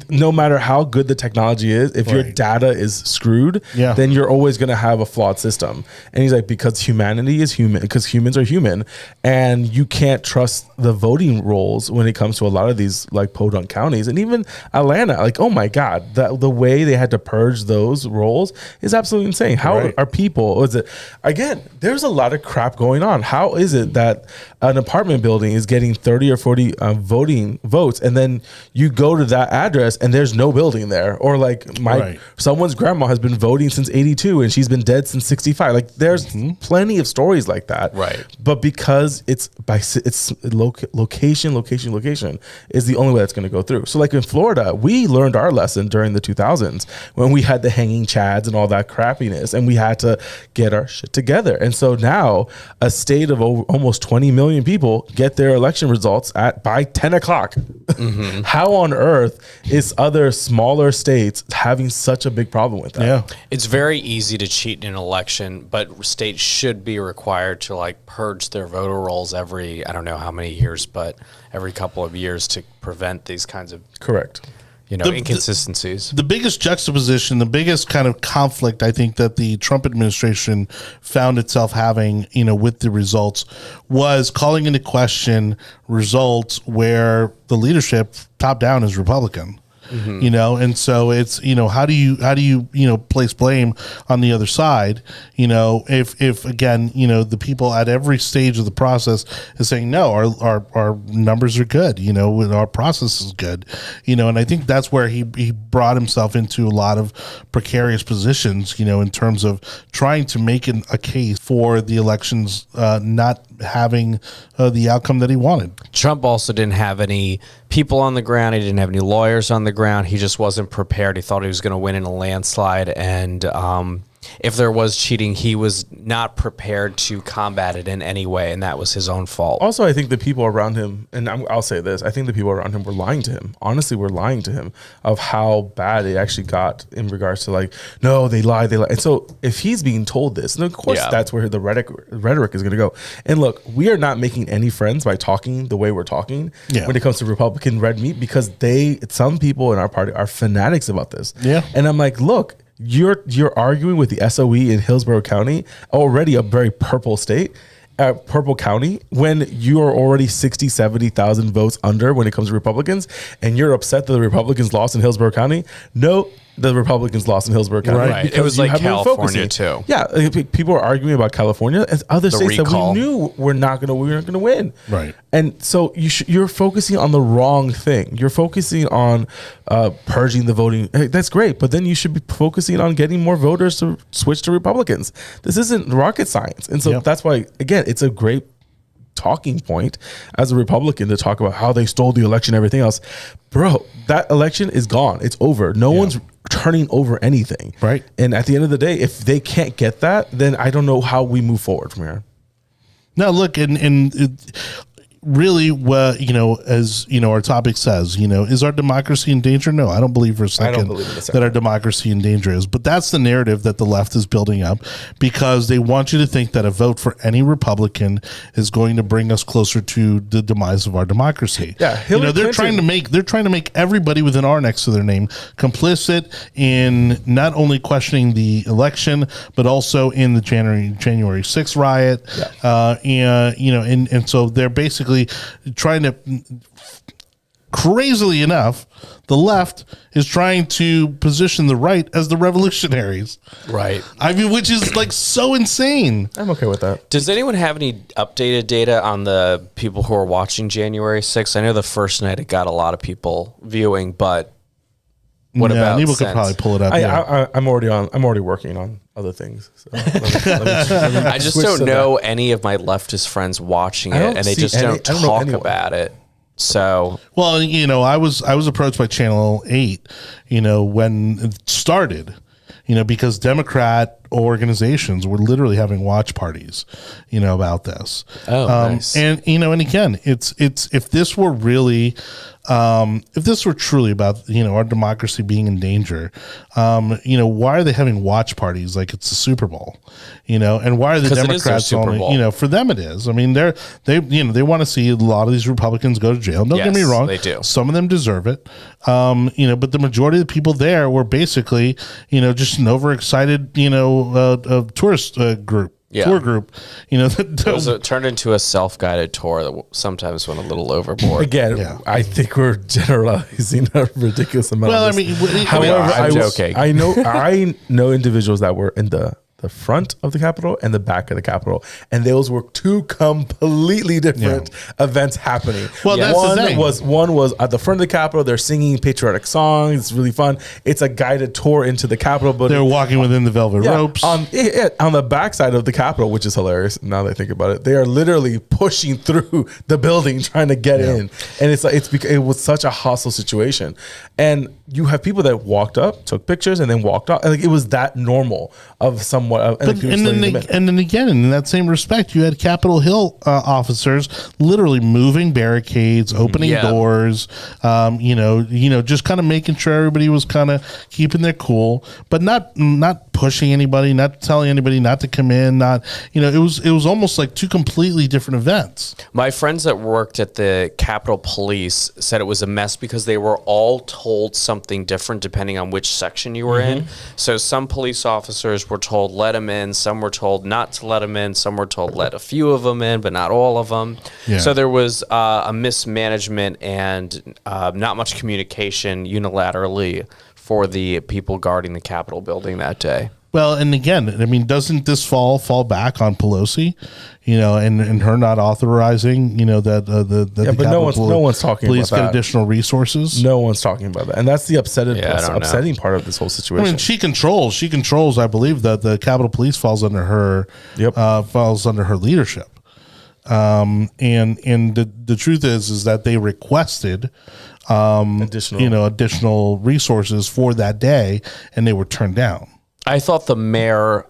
No matter how good the technology is, if your data is screwed, then you're always going to have a flawed system. And he's like, because humanity is human, because humans are human, and you can't trust the voting rolls when it comes to a lot of these podunk counties and even Atlanta. Oh my God, the way they had to purge those rolls is absolutely insane. How are people, again, there's a lot of crap going on. How is it that an apartment building is getting 30 or 40 voting votes, and then you go to that address and there's no building there, or someone's grandma has been voting since 82 and she's been dead since 65. There's plenty of stories like that, but because it's location is the only way that's going to go through. So in Florida, we learned our lesson during the 2000s when we had the hanging chads and all that crappiness, and we had to get our shit together. And so now a state of almost 20 million people get their election results by 10 o'clock. How on earth is other smaller states having such a big problem with that? Yeah. It's very easy to cheat in an election, but states should be required to purge their voter rolls every, I don't know how many years, but every couple of years to prevent these kinds of inconsistencies. The biggest juxtaposition, the biggest kind of conflict I think that the Trump administration found itself having, with the results, was calling into question results where the leadership top down is Republican. And so it's, how do you place blame on the other side? If again, the people at every stage of the process is saying, no, our numbers are good, our process is good, and I think that's where he brought himself into a lot of precarious positions, in terms of trying to make a case for the elections not having the outcome that he wanted. Trump also didn't have any people on the ground. He didn't have any lawyers on the ground. He just wasn't prepared. He thought he was going to win in a landslide. And if there was cheating, he was not prepared to combat it in any way. And that was his own fault. Also, I think the people around him, and I'll say this, I think the people around him were lying to him. Honestly, were lying to him of how bad it actually got in regards to no, they lied. And so if he's being told this, and of course that's where the rhetoric is going to go. And look, we are not making any friends by talking the way we're talking when it comes to Republican red meat, because some people in our party are fanatics about this. Yeah. And I'm like, look, you're arguing with the SOE in Hillsborough County, already a very purple state, purple county, when you are already 60, 70,000 votes under when it comes to Republicans, and you're upset that the Republicans lost in Hillsborough County. No, the Republicans lost in Hillsborough County. Right. It Because was you like have been California, focusing. too. Yeah, people are arguing about California and other states recall. that we knew we're not going to win. Right. And so you're focusing on the wrong thing. You're focusing on purging the voting. Hey, that's great, but then you should be focusing on getting more voters to switch to Republicans. This isn't rocket science, and so that's why, again, it's a great talking point as a Republican to talk about how they stole the election, everything else. Bro, that election is gone. It's over. No one's turning over anything. Right. And at the end of the day, if they can't get that, then I don't know how we move forward from here. Now, look, really, as our topic says, is our democracy in danger? No, I don't believe for a second that our democracy in danger is. But that's the narrative that the left is building up, because they want you to think that a vote for any Republican is going to bring us closer to the demise of our democracy. Yeah, Hillary they're trying to make everybody with an R next to their name complicit in not only questioning the election, but also in the January 6th riot. And so they're basically trying to, crazily enough, the left is trying to position the right as the revolutionaries. Right. I mean, which is like so insane. I'm okay with that. Does anyone have any updated data on the people who are watching January 6th? I know the first night it got a lot of people viewing, but what about Nebo could since? probably pull it up. I'm already working on other things. So let me I just switch don't to know any of my leftist friends watching it, don't and they see just any- don't I don't know talk anyone. about it. So Well, I was approached by Channel 8, when it started, because Democrat organizations were literally having watch parties, about this. Oh, nice. And and again, it's if this were really, if this were truly about our democracy being in danger, why are they having watch parties like it's the Super Bowl, and why are the 'Cause it is their Democrats Super only, Bowl. for them it is. I mean, they want to see a lot of these Republicans go to jail. Don't get me Yes, wrong, they do. Some of them deserve it, but the majority of the people there were basically, just an overexcited, tourist group. Yeah. Tour group, it turned into a self-guided tour that sometimes went a little overboard. Again, I think we're generalizing a ridiculous amount. Well, of I this. mean, However, I'm joking. I know individuals that were in the front of the Capitol and the back of the Capitol, and those were two completely different events happening. Well, that's the thing. One was at the front of the Capitol. They're singing patriotic songs. It's really fun. It's a guided tour into the Capitol, but they're walking within the velvet ropes. on the backside of the Capitol, which is hilarious. Now that I think about it, they are literally pushing through the building trying to get in, and it was such a hostile situation. And you have people that walked up, took pictures, and then walked off. And it was that normal of somewhat. And then again, in that same respect, you had Capitol Hill officers literally moving barricades, opening doors, just kind of making sure everybody was kind of keeping their cool, but not pushing anybody, not telling anybody not to come in. It was almost like two completely different events. My friends that worked at the Capitol Police said it was a mess because they were all told something different depending on which section you were in. So some police officers were told let them in, some were told not to let them in, some were told let a few of them in, but not all of them. Yeah. So there was a mismanagement and not much communication unilaterally for the people guarding the Capitol building that day. Well, and again, I mean, doesn't this fall back on Pelosi, and her not authorizing, that the but no one's talking police about get that. additional resources? No one's talking about that, and that's the upsetting part of this whole I situation. mean, she controls. I believe that the Capitol Police falls under her. Falls under her leadership. And the truth is that they requested additional resources for that day, and they were turned down. I thought the mayor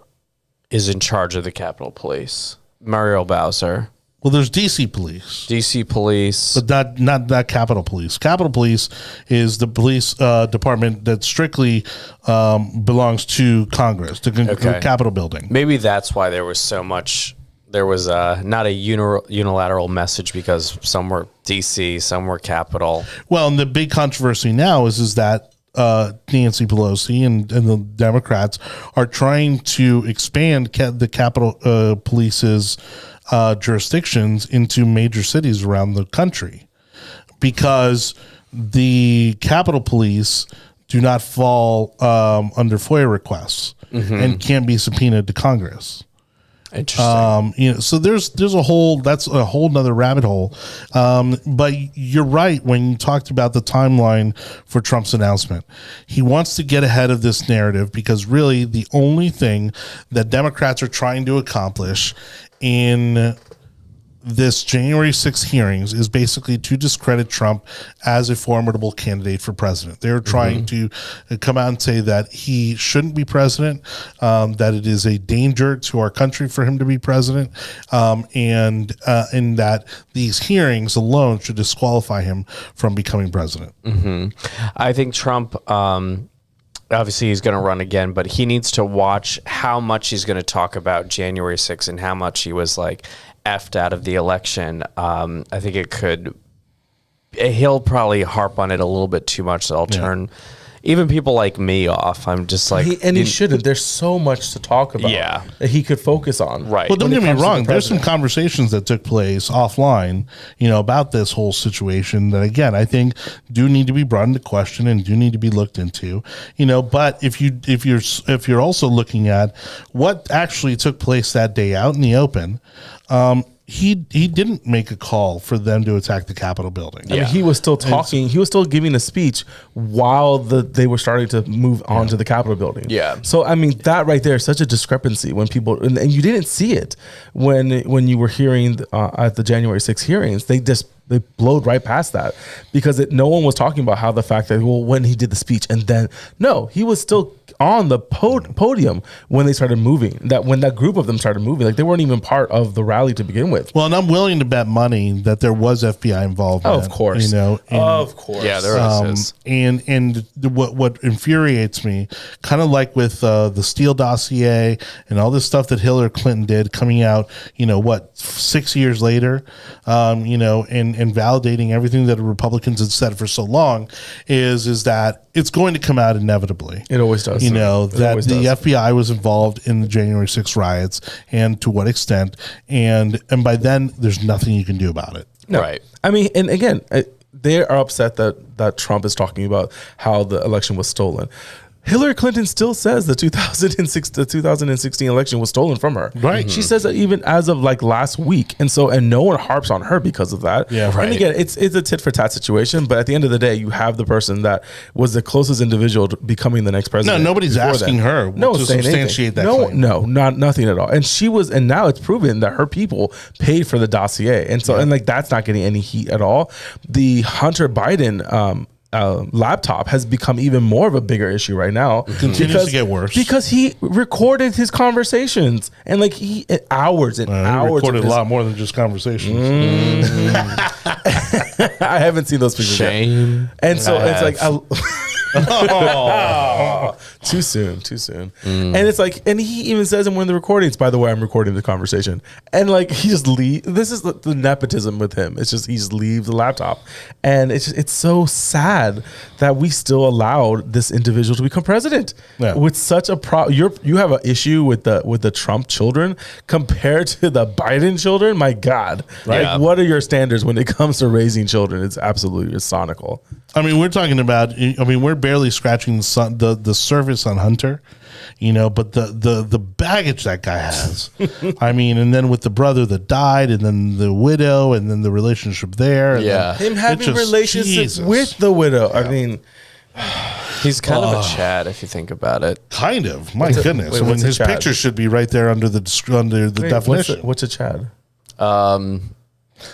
is in charge of the Capitol Police, Muriel Bowser. Well, there's DC Police. DC Police. But not Capitol Police. Capitol Police is the police department that strictly belongs to Congress, to the Capitol building. Maybe that's why there was so much. There was not a unilateral message because some were DC, some were Capitol. Well, and the big controversy now is that Nancy Pelosi and the Democrats are trying to expand the Capitol Police's jurisdictions into major cities around the country, because the Capitol Police do not fall under FOIA requests and can't be subpoenaed to Congress. Interesting. So there's a whole nother rabbit hole. But you're right when you talked about the timeline for Trump's announcement. He wants to get ahead of this narrative because really the only thing that Democrats are trying to accomplish in this January 6th hearings is basically to discredit Trump as a formidable candidate for president. They're trying to come out and say that he shouldn't be president, that it is a danger to our country for him to be president, and that these hearings alone should disqualify him from becoming president. I think Trump, obviously he's going to run again, but he needs to watch how much he's going to talk about January 6th and how much he was like effed out of the election. I think he'll probably harp on it a little bit too much. So I'll turn even people like me off. I'm just like, he shouldn't. There's so much to talk about. Yeah. That he could focus on. Right. Well, don't when get it me comes to wrong. the There's some president. conversations that took place offline, about this whole situation that, again, I think do need to be brought into question and do need to be looked into. But if you're also looking at what actually took place that day out in the open, he didn't make a call for them to attack the Capitol building. I mean, he was still talking. He was still giving a speech while they were starting to move on to the Capitol building. Yeah. So I mean, that right there is such a discrepancy when people and you didn't see it when you were hearing at the January 6th hearings. They blowed right past that because no one was talking about how the fact that when he did the speech and then he was still on the podium when they started moving. When that group of them started moving, like they weren't even part of the rally to begin with. Well, and I'm willing to bet money that there was FBI involvement. Oh, of course, of course. Yeah, there is. And what infuriates me, kind of like with the Steele dossier and all this stuff that Hillary Clinton did, coming out, 6 years later, and validating everything that the Republicans had said for so long, is that it's going to come out inevitably. It always does. That the FBI was involved in the January 6th riots, and to what extent, and by then there's nothing you can do about it. No. Right. I mean, and again, they are upset that Trump is talking about how the election was stolen. Hillary Clinton still says the 2016 election was stolen from her. Right. She says that even as of like last week. And no one harps on her because of that. Yeah, right. And again, it's a tit for tat situation, but at the end of the day, you have the person that was the closest individual to becoming the next president. No, nobody's asking her to substantiate that claim. No, nothing at all. And now it's proven that her people paid for the dossier. And so, and like, that's not getting any heat at all. The Hunter Biden, laptop has become even more of a bigger issue right now. It continues to get worse because he recorded his conversations and like hours and hours. Recorded a lot more than just conversations. I haven't seen those pictures Shame. yet. And so it's like too soon. And it's like, and he even says in one of the recordings, by the way, I'm recording the conversation. And like, he just leaves. This is the nepotism with him. It's just, he just leaves the laptop. And it's so sad that we still allowed this individual to become president with such a you have an issue with the Trump children compared to the Biden children. My God, right? Like, what are your standards when it comes to raising children? It's absolutely astronomical. I mean, we're talking about, we're barely scratching the surface on Hunter, but the baggage that guy has. I mean, and then with the brother that died, and then the widow, and then the relationship there. Yeah. Him having relationships with the widow. Yeah. I mean, he's kind of a Chad if you think about it. Kind of. My goodness. I mean, his Chad? picture should be right there under the definition. What's a Chad?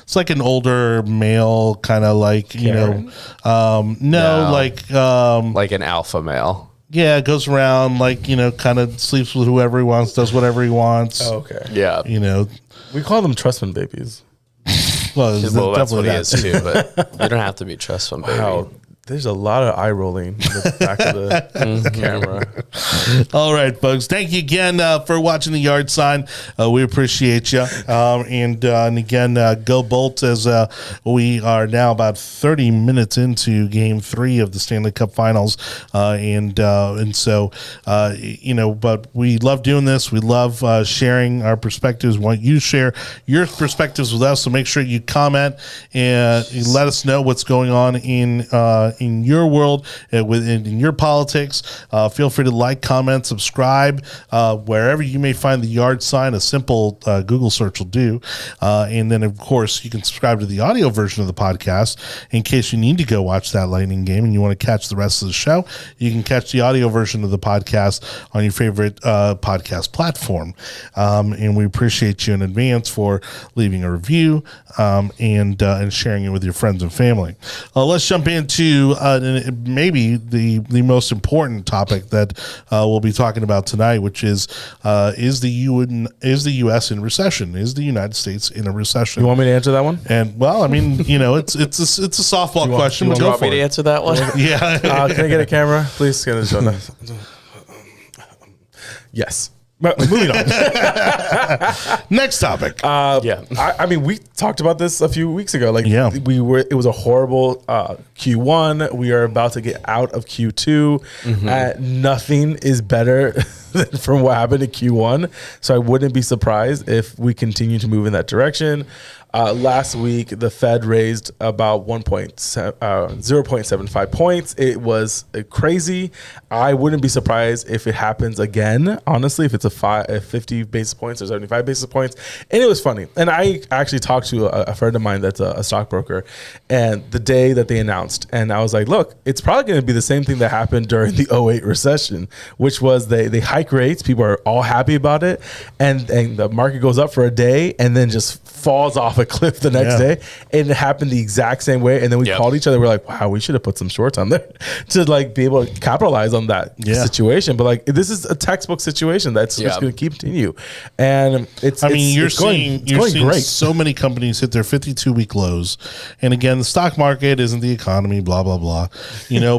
It's like an older male, kind of like, No. like Like an alpha male. yeah, goes around like, kind of sleeps with whoever he wants, does whatever he wants. Oh, okay. Yeah. We call them trust fund babies. Well, That's what definitely he is too, but you don't have to be trust fund baby. Wow. There's a lot of eye rolling in the back of the camera. All right, folks. Thank you again for watching the Yard Sign. We appreciate you. And again, go Bolts, as we are now about 30 minutes into Game 3 of the Stanley Cup Finals. And so, but we love doing this. We love sharing our perspectives. We want you to share your perspectives with us. So make sure you comment and let us know what's going on in in your world, in your politics. Feel free to like, comment, subscribe, wherever you may find the yard sign. A simple Google search will do. And then, of course, you can subscribe to the audio version of the podcast in case you need to go watch that Lightning game and you want to catch the rest of the show. You can catch the audio version of the podcast on your favorite podcast platform. And we appreciate you in advance for leaving a review and sharing it with your friends and family. Let's jump into maybe the most important topic that we'll be talking about tonight, which is the U.S. in recession? Is the United States in a recession? You want me to answer that one? And well, I mean, it's a softball question. Do you want me to answer that one? Yeah. Can I get a camera, please? Yes. But moving on. Next topic. I mean, we talked about this a few weeks ago. It was a horrible Q1. We are about to get out of Q2. Nothing is better than from what happened in Q1. So I wouldn't be surprised if we continue to move in that direction. Last week, the Fed raised about 0.75 points. It was crazy. I wouldn't be surprised if it happens again, honestly, if it's a 50 basis points or 75 basis points. And it was funny. And I actually talked to a friend of mine that's a stockbroker, and the day that they announced, and I was like, look, it's probably going to be the same thing that happened during the 2008 recession, which was they hike rates. People are all happy about it. And the market goes up for a day and then just falls off a cliff the next day. And it happened the exact same way. And then we called each other. We're like, wow, we should have put some shorts on there to be able to capitalize on that situation. But this is a textbook situation that's just going to continue. And you're seeing great. So many companies hit their 52-week lows. And again, the stock market isn't the economy, blah, blah, blah.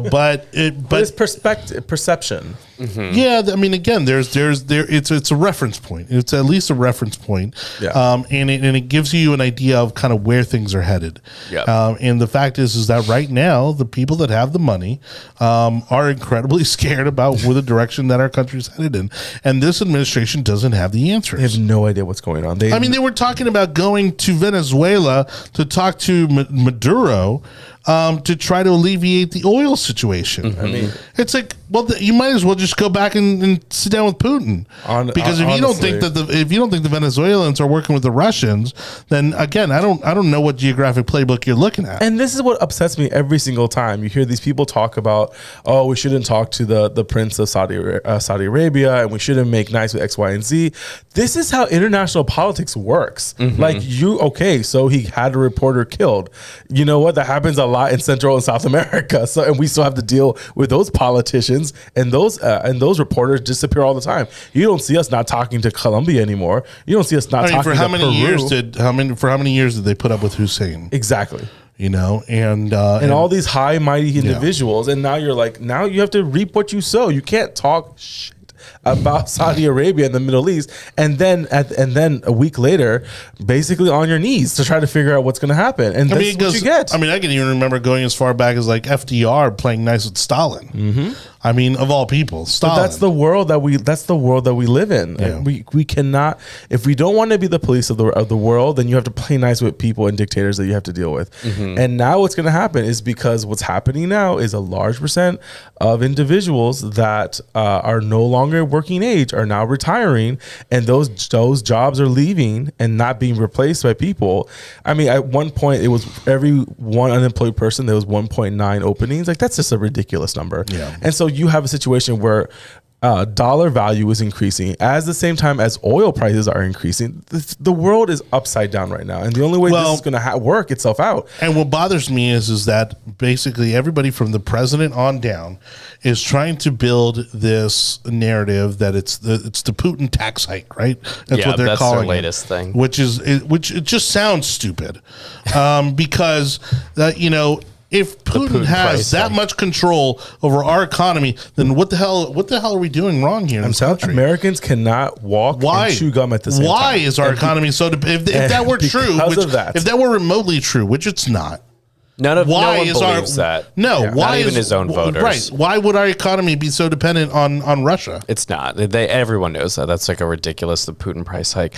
But it's perception. Yeah, I mean, again, it's a reference point. It's at least a reference point. And it gives you an idea of kind of where things are headed. And the fact is that right now, the people that have the money are incredibly scared about where the direction that our country's headed in. And this administration doesn't have the answers. They have no idea what's going on. They were talking about going to Venezuela to talk to Maduro to try to alleviate the oil situation. I mean, it's like, well, you might as well just go back and sit down with Putin. Because if you don't think the Venezuelans are working with the Russians, then again, I don't know what geographic playbook you're looking at. And this is what upsets me every single time. You hear these people talk about, oh, we shouldn't talk to the prince of Saudi Arabia, and we shouldn't make nice with X, Y, and Z. This is how international politics works. So he had a reporter killed. You know what? That happens a lot in Central and South America. So, and we still have to deal with those politicians, and those reporters disappear all the time. You don't see us not talking to Colombia anymore. You don't see us not talking to Peru. For how many years did they put up with Hussein? Exactly. And all these high mighty individuals, and now you have to reap what you sow. You can't talk shit about Saudi Arabia and the Middle East, and then a week later, basically on your knees to try to figure out what's going to happen. And that's what you get. I mean, I can even remember going as far back as FDR playing nice with Stalin. I mean, of all people, Stalin. But that's the world that we live in. Yeah. We cannot, if we don't want to be the police of the world, then you have to play nice with people and dictators that you have to deal with. And now what's going to happen is, because what's happening now is a large percent of individuals that are no longer working age are now retiring, and those jobs are leaving and not being replaced by people. I mean, at one point, it was every one unemployed person, there was 1.9 openings. That's just a ridiculous number. Yeah. And so you have a situation where dollar value is increasing at the same time as oil prices are increasing. The world is upside down right now, and the only way this is going to work itself out. And what bothers me is that basically everybody from the president on down is trying to build this narrative that it's the Putin tax hike, right? That's what they're calling their latest thing, which it just sounds stupid, because if Putin has that much control over our economy, then what the hell are we doing wrong here in this country? Americans cannot walk and chew gum at the same time. Why is our economy so? If that were true, if that were remotely true, which it's not. No one believes that. No, not even his own voters. Right? Why would our economy be so dependent on Russia? It's not. Everyone knows that. That's a ridiculous, the Putin price hike.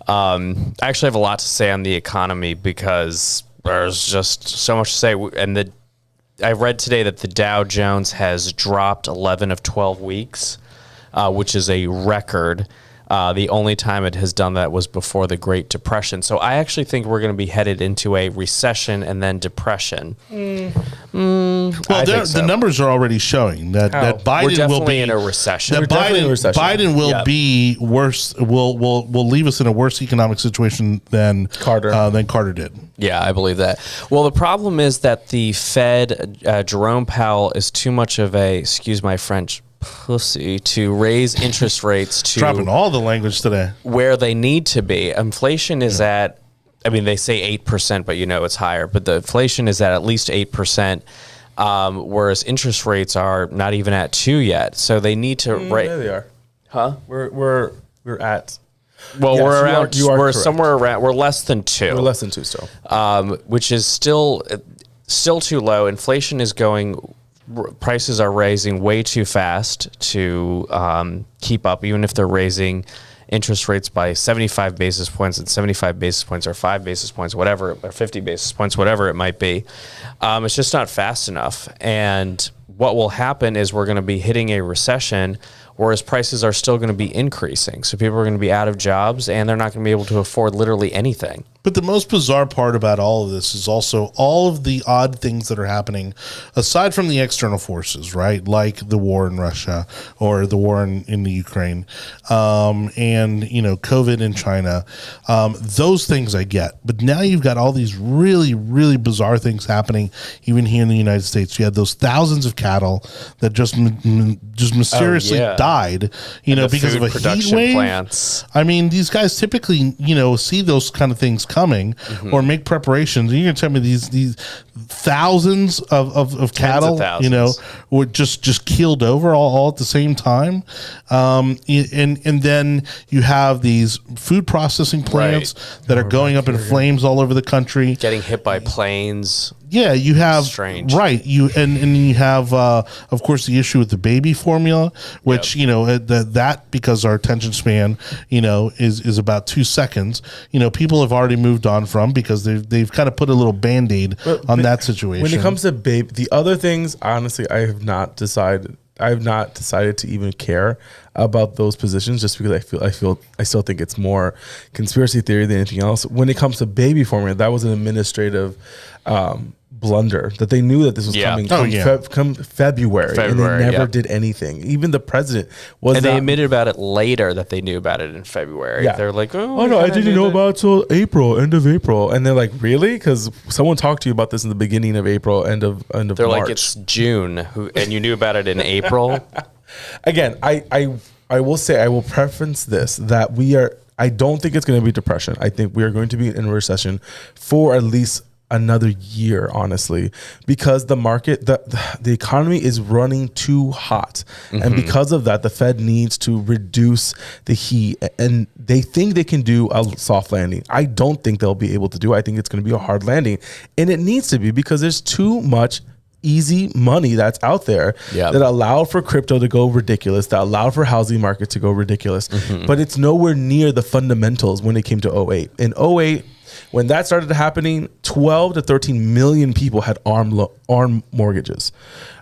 I actually have a lot to say on the economy, because there's just so much to say, and I read today that the Dow Jones has dropped 11 of 12 weeks, which is a record. The only time it has done that was before the Great Depression. So I actually think we're going to be headed into a recession and then depression. Well, the numbers are already showing that Biden will be in a recession. That Biden will be worse. Will leave us in a worse economic situation than Carter did. Yeah, I believe that. Well, the problem is that the Fed, Jerome Powell, is too much of a, excuse my French, pussy to raise interest rates to dropping all the language today where they need to be. Inflation is at, I mean, they say 8%, but it's higher. But the inflation is at least 8%, whereas interest rates are not even at 2 yet. So they need to There they are. Huh? We're at. Well, Yes, we're around. we're We're somewhere around. We're less than 2. We're less than 2 still. Which is still too low. Inflation is going. Prices are raising way too fast to keep up, even if they're raising interest rates by 75 basis points and 75 basis points or 5 basis points, whatever, or 50 basis points, whatever it might be. It's just not fast enough. And what will happen is we're going to be hitting a recession, whereas prices are still going to be increasing. So people are going to be out of jobs and they're not going to be able to afford literally anything. But the most bizarre part about all of this is also all of the odd things that are happening, aside from the external forces, right? Like the war in Russia or the war in the Ukraine, and COVID in China. Those things I get. But now you've got all these really, really bizarre things happening, even here in the United States. You had those thousands of cattle that just mysteriously died, because of a heat wave. Plants. I mean, these guys typically, see those kind of things coming or make preparations. And you're gonna tell me these thousands of cattle, were just keeled over all at the same time, and then you have these food processing plants that are going up in flames all over the country, getting hit by planes. Yeah, you have strange. Right. You you have of course the issue with the baby formula, which that because our attention span is about 2 seconds. People have already moved on from because they've kind of put a little Band-Aid on that situation. When it comes to baby, the other things, honestly, I have not decided to even care about those positions, just because I still think it's more conspiracy theory than anything else. When it comes to baby formula, that was an administrative blunder that they knew that this was coming come February, and they never did anything. Even the president was, and they admitted about it later that they knew about it in February. Yeah. They're like, oh no, I didn't know about it till April, end of April, and they're like, really? Because someone talked to you about this in the beginning of April, end of they're March. Like, it's June, and you knew about it in April. Again, I will say, I will preference this, that I don't think it's going to be depression. I think we are going to be in a recession for at least another year, honestly, because the market, the economy is running too hot. And because of that, the Fed needs to reduce the heat, and they think they can do a soft landing. I don't think they'll be able to do it. I think it's going to be a hard landing, and it needs to be, because there's too much easy money that's out there that allowed for crypto to go ridiculous, that allowed for housing market to go ridiculous, but it's nowhere near the fundamentals when it came to 08. In 08, when that started happening, 12 to 13 million people had ARM mortgages,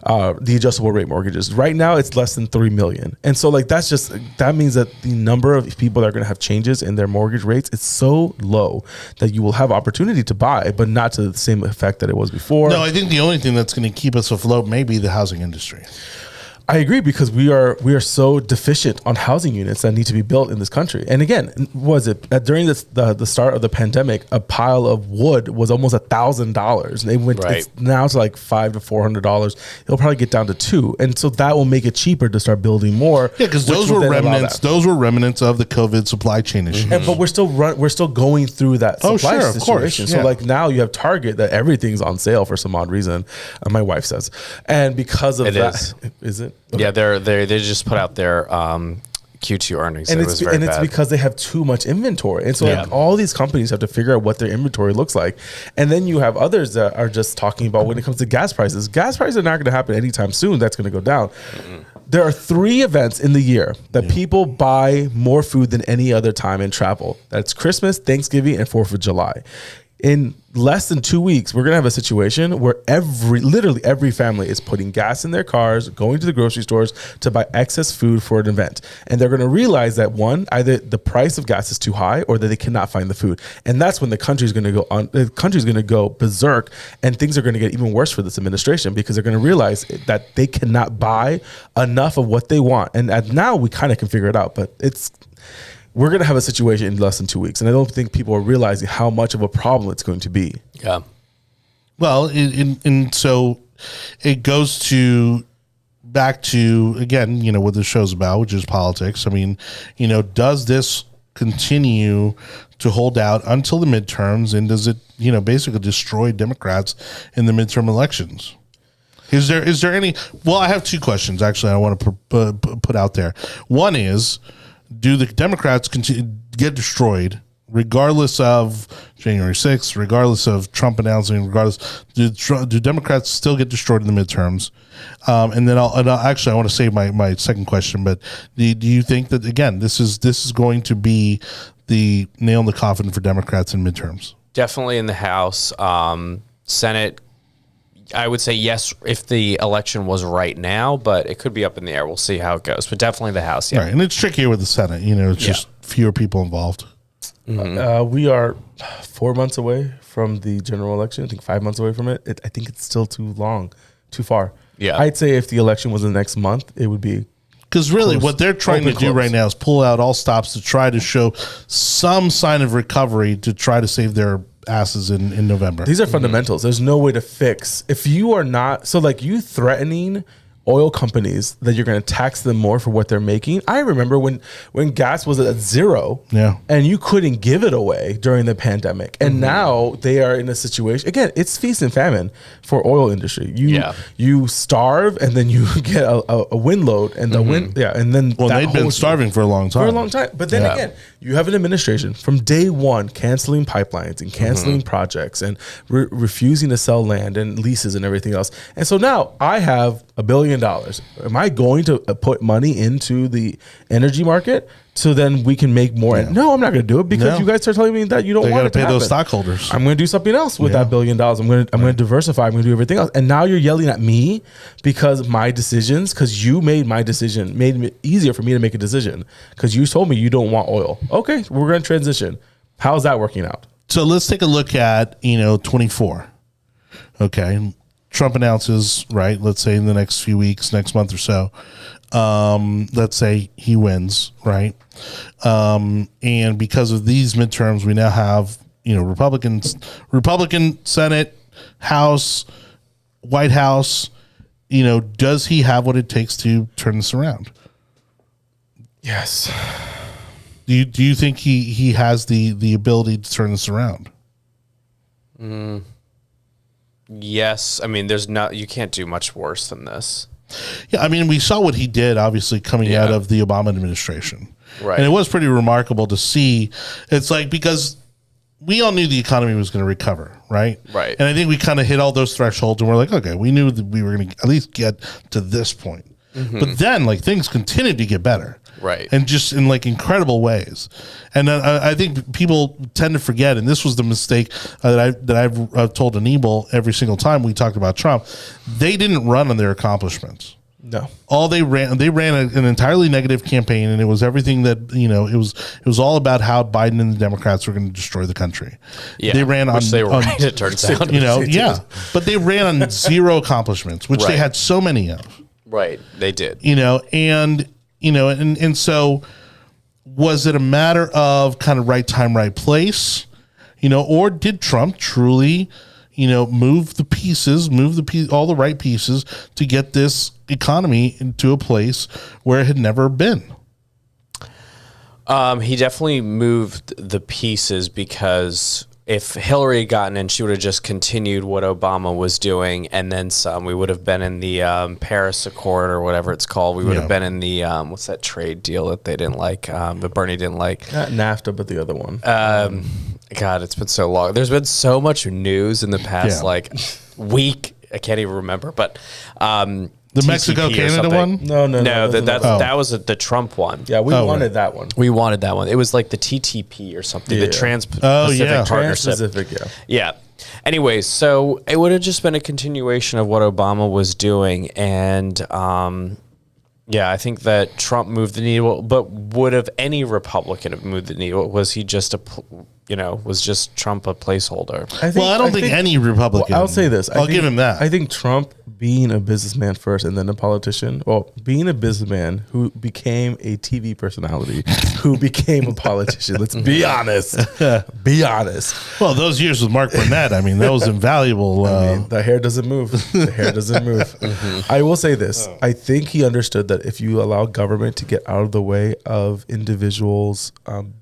the adjustable rate mortgages. Right now, it's less than 3 million. And so that means that the number of people that are going to have changes in their mortgage rates is so low that you will have opportunity to buy, but not to the same effect that it was before. No, I think the only thing that's going to keep us afloat may be the housing industry. I agree, because we are so deficient on housing units that need to be built in this country. And again, during the start of the pandemic, a pile of wood was almost $1,000, and they went it's now to like $500 to $400. It'll probably get down to $200, and so that will make it cheaper to start building more. Yeah, because those were remnants. Those were remnants of the COVID supply chain issue. But we're still going through that supply situation. Of course. So like now you have Target that everything's on sale for some odd reason. My wife says, and because of is it? Okay. Yeah, they just put out their Q2 earnings, and it's bad. Because they have too much inventory, and so like all these companies have to figure out what their inventory looks like. And then you have others that are just talking about, when it comes to gas prices are not going to happen anytime soon. That's going to go down. There are 3 events in the year that people buy more food than any other time in travel. That's Christmas, Thanksgiving, and 4th of July. in less than 2 weeks, we're going to have a situation where literally every family is putting gas in their cars, going to the grocery stores to buy excess food for an event. And they're going to realize that one, either the price of gas is too high or that they cannot find the food. And that's when the country's going to go berserk, and things are going to get even worse for this administration, because they're going to realize that they cannot buy enough of what they want. And now we kind of can figure it out, but we're going to have a situation in less than 2 weeks. And I don't think people are realizing how much of a problem it's going to be. Yeah. Well, and so it goes back to, again, what the show's about, which is politics. I mean, does this continue to hold out until the midterms? And does it, basically destroy Democrats in the midterm elections? Is there any, well, I have two questions, actually, I want to put out there. One is, do the Democrats get destroyed regardless of January 6th, regardless of Trump announcing, do Democrats still get destroyed in the midterms? And then I want to save my second question, but do you think that, again, this is going to be the nail in the coffin for Democrats in midterms? Definitely in the House. Senate, I would say yes if the election was right now, but it could be up in the air. We'll see how it goes. But definitely the House, yeah. Right, and it's trickier with the Senate. It's just fewer people involved. We are 4 months away from the general election. I think 5 months away from it. I think it's still too long, too far. Yeah. I'd say if the election was the next month, it would be. Because really what they're trying to do right now is pull out all stops to try to show some sign of recovery to try to save their asses in November. These are fundamentals. There's no way to fix. If you are not, so like you threatening oil companies that you're going to tax them more for what they're making. I remember when gas was at zero, and you couldn't give it away during the pandemic. And now they are in a situation, again, it's feast and famine for oil industry. You starve, and then you get a wind load, and the wind, and then they've been starving for a long time. But then again, you have an administration from day one canceling pipelines and canceling projects and refusing to sell land and leases and everything else. And so now I have $1 billion. Am I going to put money into the energy market so then we can make more? No, I'm not going to do it, because you guys are telling me that you don't want it to happen. They got to pay those stockholders. I'm going to do something else with that $1 billion. I'm going to diversify. I'm going to do everything else. And now you're yelling at me because my decisions, because you made my decision, made it easier for me to make a decision because you told me you don't want oil. Okay, we're going to transition. How's that working out? So let's take a look at 24. Okay. Trump announces, right, let's say in the next few weeks, next month or so, let's say he wins, right? And because of these midterms, we now have, Republican Senate, House, White House. Does he have what it takes to turn this around? Yes. Do you think he has the ability to turn this around? Yes. I mean, you can't do much worse than this. Yeah, I mean, we saw what he did, obviously, coming out of the Obama administration. Right. And it was pretty remarkable to see. It's like, because we all knew the economy was going to recover, right? Right. And I think we kind of hit all those thresholds, and we're like, okay, we knew that we were going to at least get to this point. But then, things continued to get better. Right. And just in incredible ways. And I think people tend to forget, and this was the mistake that I've told Anibal every single time we talked about Trump. They didn't run on their accomplishments. No. They ran an entirely negative campaign, and it was everything that, it was all about how Biden and the Democrats were going to destroy the country. Yeah. They ran which they were right, it turns out. But they ran on zero accomplishments, which they had so many of. Right. They did. And so was it a matter of kind of right time, right place, or did Trump truly, move all the right pieces to get this economy into a place where it had never been? He definitely moved the pieces, because if Hillary had gotten in, she would have just continued what Obama was doing and then some. We would have been in the Paris Accord or whatever it's called. We would have been in the, what's that trade deal that they didn't like, that Bernie didn't like? Not NAFTA, but the other one. God, it's been so long. There's been so much news in the past week. I can't even remember. But The Mexico TTP or Canada something. one? No, that's that was the Trump one. Yeah, we Oh, wanted right. that one. We wanted that one. It was like the TTP or something, Yeah. the Trans-Pacific yeah. Partnership. Trans-Pacific, yeah. Yeah. Anyway, so it would have just been a continuation of what Obama was doing, and yeah, I think that Trump moved the needle. But would have any Republican have moved the needle? Was he just was just Trump a placeholder? I don't think any Republican. Well, I'll say this. I'll give him that. I think Trump being a businessman first and then a politician, well, being a businessman who became a TV personality, who became a politician. Let's be honest. Be honest. Well, those years with Mark Burnett, I mean, that was invaluable. I mean, the hair doesn't move. The hair doesn't move. I will say this. I think he understood that if you allow government to get out of the way of individuals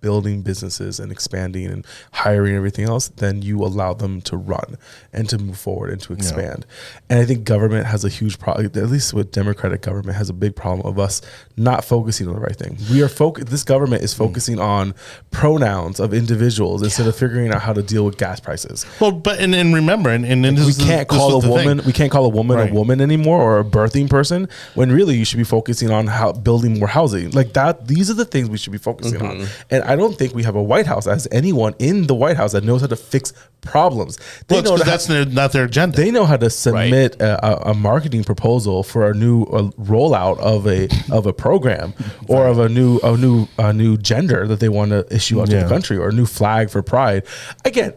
building businesses and expanding and hiring and everything else, then you allow them to run and to move forward and to expand. And I think government has a huge problem, at least with Democratic government, has a big problem of us not focusing on the right thing. We are this government is focusing on pronouns of individuals instead of figuring out how to deal with gas prices. Well, but and remember, and We can't call a woman Right. a woman anymore, or a birthing person, when really you should be focusing on how building more housing. Like that, these are the things we should be focusing on. And I don't think we have a White House as anyone in the White House that knows how to fix problems. Well, it's 'cause that's not their agenda. They know how to submit a marketing proposal for a new rollout of a program or of a new gender that they want to issue out to the country, or a new flag for Pride. Again,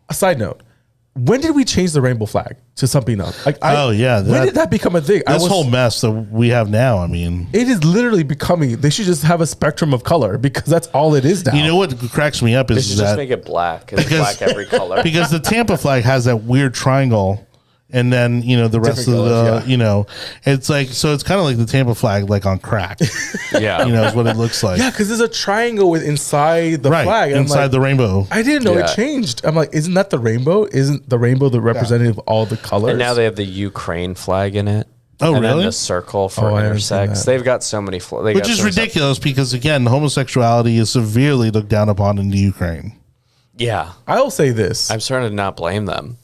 a side note. When did we change the rainbow flag to something else? When did that become a thing? This whole mess that we have now, I mean, it is literally becoming. They should just have a spectrum of color, because that's all it is now. you know what cracks me up They is should that just make it black. It's black every color. because the Tampa flag has that weird triangle, and then the rest Different of colors, the it's like, so it's kind of like the Tampa flag like on crack. Yeah. Is what it looks like. Yeah, because there's a triangle inside the Right, flag. And I'm inside like, the rainbow. I didn't know Yeah. it changed. I'm like, isn't that the rainbow? Isn't the rainbow the representative of all the colors? And now they have the Ukraine flag in it. Oh, and really? then the circle for I haven't seen intersex. that. They've got so many flags. Which is ridiculous because, again, homosexuality is severely looked down upon in the Ukraine. Yeah. I'll say this. I'm starting to not blame them.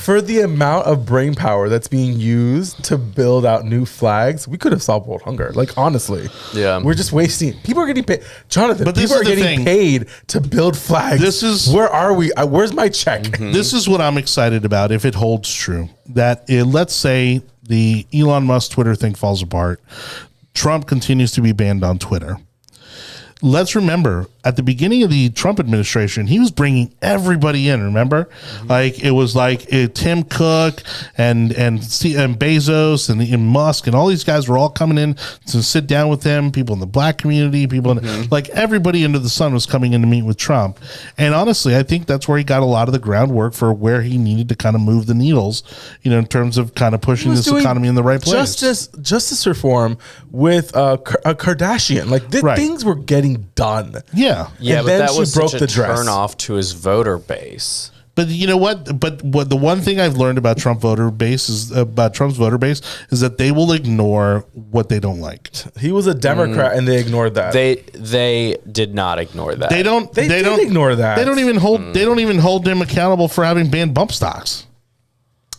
For the amount of brain power that's being used to build out new flags, we could have solved world hunger. Like, honestly. Yeah. We're just wasting. People are getting paid. Jonathan, But this people are is the getting thing. paid to build flags. This is- Where are we? Where's my check? This is what I'm excited about if it holds true. That let's say the Elon Musk Twitter thing falls apart. Trump continues to be banned on Twitter. Let's remember, at the beginning of the Trump administration, he was bringing everybody in. Remember, like it was like Tim Cook and Bezos and Musk and all these guys were all coming in to sit down with him. People in the black community, people like everybody under the sun was coming in to meet with Trump. And honestly, I think that's where he got a lot of the groundwork for where he needed to kind of move the needles, in terms of kind of pushing this economy in the right place. Justice reform with a Kardashian. Like Right. things were getting done. Yeah. Yeah, And but then that she was broke such the a dress. turn off to his voter base. But you know what? But what the one thing I've learned about Trump's voter base is that they will ignore what they don't like. He was a Democrat, and they ignored that. They did not ignore that. They don't. They did don't ignore that. They don't even hold. They don't even hold him accountable for having banned bump stocks.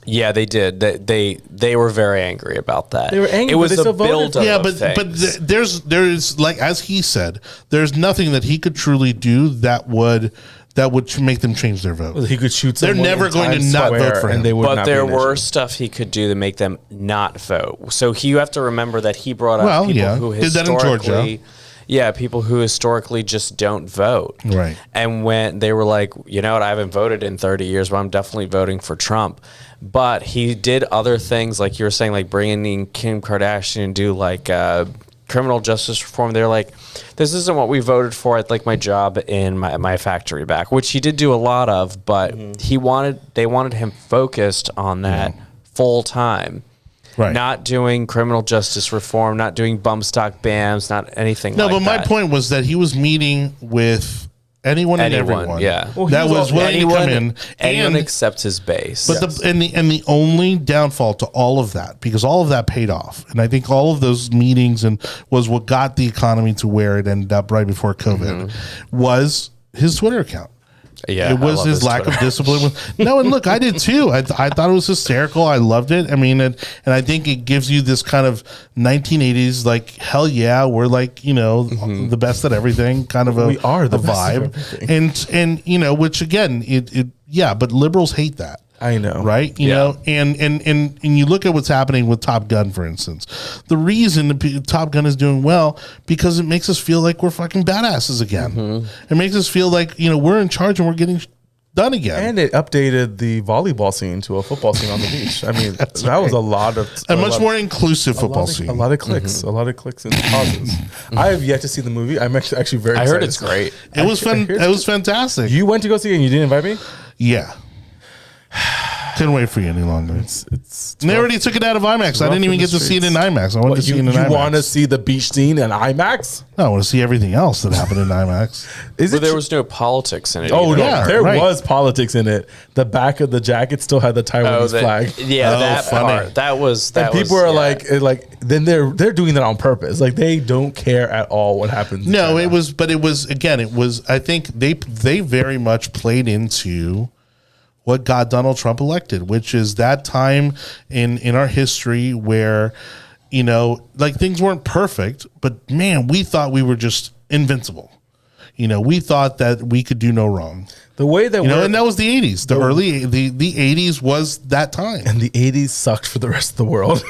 Yeah, they did. They were very angry about that. They were angry, It but was they a still voted build for it. Yeah, of but things. there's like, as he said, there's nothing that he could truly do that would make them change their vote. He could shoot. They're someone never in going to Times not Square vote for him. and they would But not there be an were issue. stuff he could do to make them not vote. So you have to remember that he brought up Well, people yeah. who Did that in Georgia. historically, people who historically just don't vote. Right. And when they were like, you know what, I haven't voted in 30 years, but I'm definitely voting for Trump. But he did other things, like you were saying, like bringing in Kim Kardashian and do like criminal justice reform. They're like, this isn't what we voted for. I'd like my job in my factory back, which he did do a lot of, but they wanted him focused on that full time. Right. Not doing criminal justice reform, not doing bump stock bans, not anything No, like but that. my point was that he was meeting with anyone and Anyone, everyone. yeah. Well, that he was was willing to come in. Anyone And except his base. But the only downfall to all of that, because all of that paid off, and I think all of those meetings was what got the economy to where it ended up right before COVID, was his Twitter account. Yeah, it was I love his lack Twitter. of discipline. No, and look, I did too. I thought it was hysterical. I loved it. I mean, and I think it gives you this kind of 1980s, like, hell yeah, we're like, the best at everything kind of We are the best at vibe. everything. And which again, but liberals hate that. I know. Right. You know, and you look at what's happening with Top Gun, for instance. The reason Top Gun is doing well because it makes us feel like we're fucking badasses again. It makes us feel like, we're in charge and we're getting done again. And it updated the volleyball scene to a football scene on the beach. I mean, that was a lot of a much more inclusive football scene. A lot of clicks, a lot of clicks and pauses. I have yet to see the movie. I'm actually very excited. I heard it's great. It was fun. It was fantastic. You went to go see it and you didn't invite me? Yeah. Couldn't wait for you any longer. It's And they already took it out of IMAX. I didn't even get to see it in IMAX. I wanted to see it in IMAX. You want to see the beach scene in IMAX? No, I want to see everything else that happened in IMAX. But there was no politics in it. Oh, either. no, Yeah, there right. was politics in it. The back of the jacket still had the Taiwanese flag. Yeah, that funny. part. That was. And people are like, then they're doing that on purpose. Like they don't care at all what happens. in No, China. it was. I think they very much played into what got Donald Trump elected, which is that time in our history where, like things weren't perfect, but man, we thought we were just invincible. We thought that we could do no wrong. The way that And that was the 80s. The 80s was that time. and the 80s sucked for the rest of the world.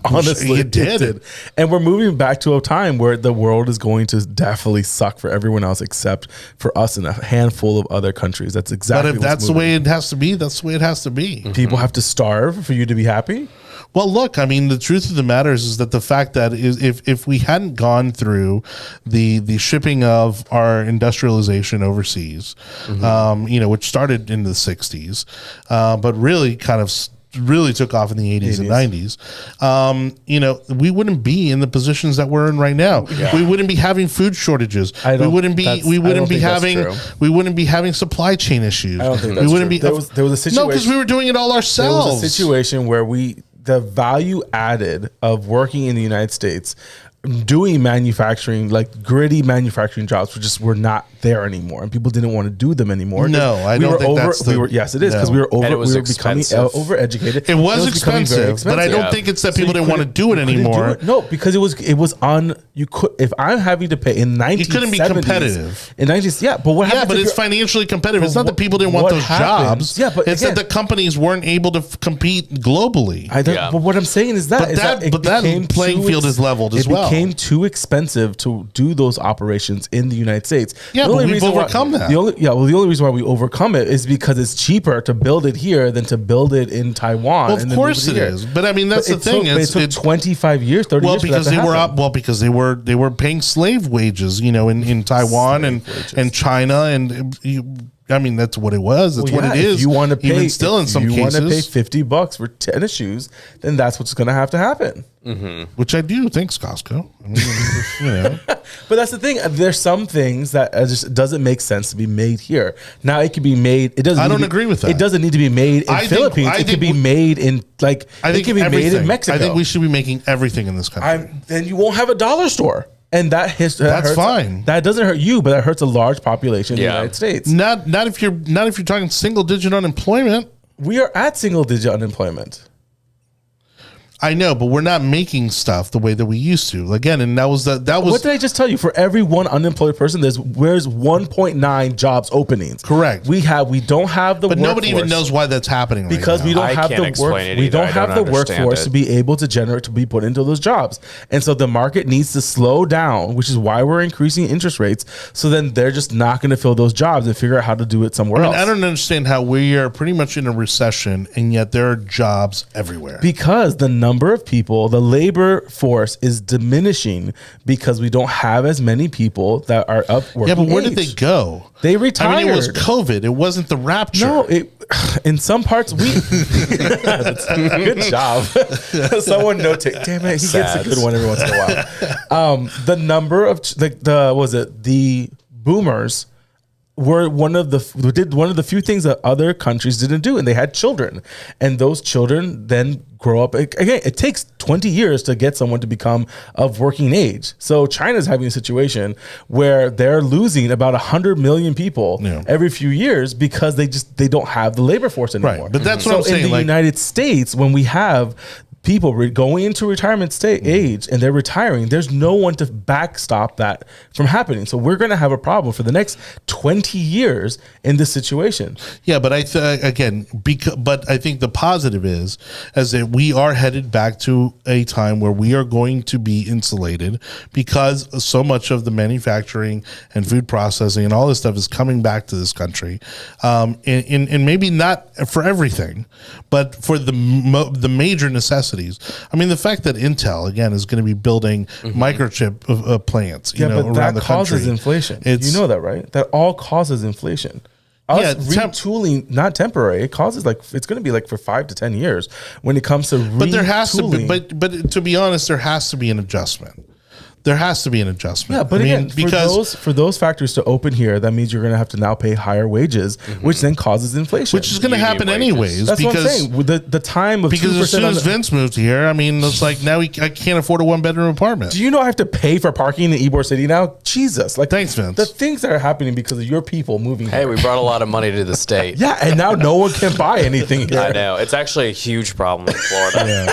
Honestly, It did. And we're moving back to a time where the world is going to definitely suck for everyone else except for us and a handful of other countries. That's exactly But if what's that's the moving. way it has to be, that's the way it has to be. People have to starve for you to be happy. Well, look, I mean, the truth of the matter is that the fact that if we hadn't gone through the shipping of our industrialization overseas, which started in the 60s, but really kind of really took off in the 80s and 90s, we wouldn't be in the positions that we're in right now. We wouldn't be having food shortages. We wouldn't be having supply chain issues. I don't think that's true. There was a situation. No, because we were doing it all ourselves. There was a situation where the value added of working in the United States, doing manufacturing, like gritty manufacturing jobs, were not there anymore, and people didn't want to do them anymore. No, I don't think that's the. Yes, it is because we were And it was we were becoming expensive. overeducated. It was becoming very expensive, but I don't think it's that So people you didn't want to do it couldn't do anymore. it. No, because it was on. You could if I'm having to pay in 1970s. You couldn't be competitive. In 90s, yeah, but what Yeah, happens? but if it's you're- financially competitive. It's But not that people didn't want what those happens- jobs. Yeah, but it's again- that the companies weren't able to compete globally. But what I'm saying is that, But that playing field is leveled as well. It became too expensive to do those operations in the United States. Yeah, The but only we've reason why- overcome that. The only reason why we overcome it is because it's cheaper to build it here than to build it in Taiwan. Well, of and then course move it here. is. But I mean, that's the It thing. took- it took 25 years, 30 years. Because they were paying slave wages, in Taiwan and China, and I mean that's what it was. That's what it is. If you want to pay, even still in some you want to pay cases, $50 for tennis shoes, then that's what's going to have to happen. which I do. Thanks, Costco. I mean, But that's the thing. There's some things that just doesn't make sense to be made here. Now it can be made. It doesn't. I don't need to be- agree with that. It doesn't need to be made in I think- Philippines. I It can think be we- made in I it think can be made everything. in Mexico. I think we should be making everything in this country. Then you won't have a dollar store, and that That's hurts, fine. That doesn't hurt you, but that hurts a large population in the United States. Not if you're talking single digit unemployment. We are at single digit unemployment. I know, but we're not making stuff the way that we used to. Again, and that was What did I just tell you? For every one unemployed person, there's 1.9 jobs openings. Correct. We don't have the but nobody even workforce. knows why that's happening right Because now. we don't I have can't the explain it we either. don't I have don't the understand workforce it. to be able to be put into those jobs, and so the market needs to slow down, which is why we're increasing interest rates. So then they're just not going to fill those jobs and figure out how to do it somewhere else. I don't understand how we are pretty much in a recession and yet there are jobs everywhere. Because the number of people, the labor force is diminishing because we don't have as many people that are up working. Yeah, but where age. did they go? They retired. I mean, it was COVID. It wasn't the rapture. No, in some parts we. Good job. Someone notate. Damn it, he gets a good one every once in a while. The number of the boomers were did one of the few things that other countries didn't do, and they had children, and those children then grow up. Again, it takes 20 years to get someone to become of working age. So China's having a situation where they're losing about 100 million people every few years because they don't have the labor force anymore. Right, but that's what I'm saying. In the United States, when we have people going into retirement age and they're retiring, there's no one to backstop that from happening. So we're going to have a problem for the next 20 years in this situation. Yeah, but I think the positive is that we are headed back to a time where we are going to be insulated because so much of the manufacturing and food processing and all this stuff is coming back to this country. And maybe not for everything, but for the major necessities. I mean, the fact that Intel again is going to be building microchip plants, but around that the causes country. inflation. You know that, right? That all causes inflation. Retooling, not temporary. It causes it's going to be for 5 to 10 years when it comes to retooling. But there has to be. But to be honest, there has to be an adjustment. There has to be an adjustment. Yeah, but for those factories to open here, that means you're going to have to now pay higher wages, which then causes inflation. Which is going to happen anyways. That's what I'm saying. With the time of because as soon as Vince moved here, I mean, it's like now I can't afford a 1-bedroom apartment. Do you know I have to pay for parking in Ybor City now? Jesus! Thanks, Vince. The things that are happening because of your people moving. Hey, we brought a lot of money to the state. Yeah, and now no one can buy anything here. I know. It's actually a huge problem in Florida.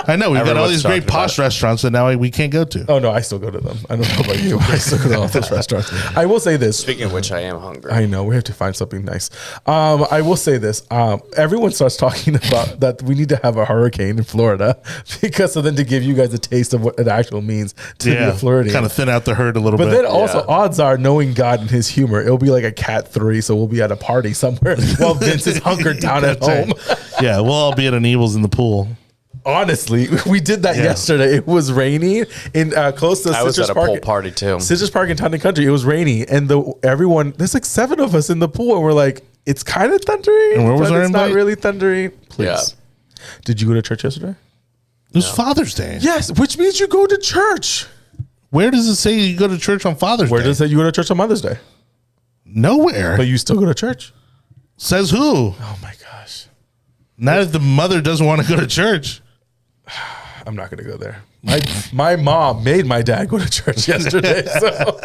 I know we've got all these great posh restaurants that now we can't go to. Oh no, I still go to them. I don't know about you. I still go to all those restaurants. I will say this. Speaking of which, I am hungry. I know we have to find something nice. I will say this. Everyone starts talking about that we need to have a hurricane in Florida because then to give you guys a taste of what it actually means to be a Floridian. Kind of thin out the herd a little bit. But then also odds are, knowing God and his humor, it'll be like a Cat 3, so we'll be at a party somewhere while Vince is hunkered down at home. Yeah, we'll all be at an Evil's in the pool. Honestly, we did that yesterday. It was rainy in close to I was Citrus at a Park. pool party too. Citrus Park in Town and Country. It was rainy, and everyone. There's 7 of us in the pool, and we're like, it's kind of thundering, and where was but our it's invite? not really thundering. Please. Yeah. Did you go to church yesterday? It was Father's Day. Yes, which means you go to church. Where does it say you go to church on Father's Day? Where does it say you go to church on Mother's Day? Nowhere. But you still go to church. Says who? Oh my gosh. Not if the mother doesn't want to go to church. I'm not going to go there. My mom made my dad go to church yesterday. So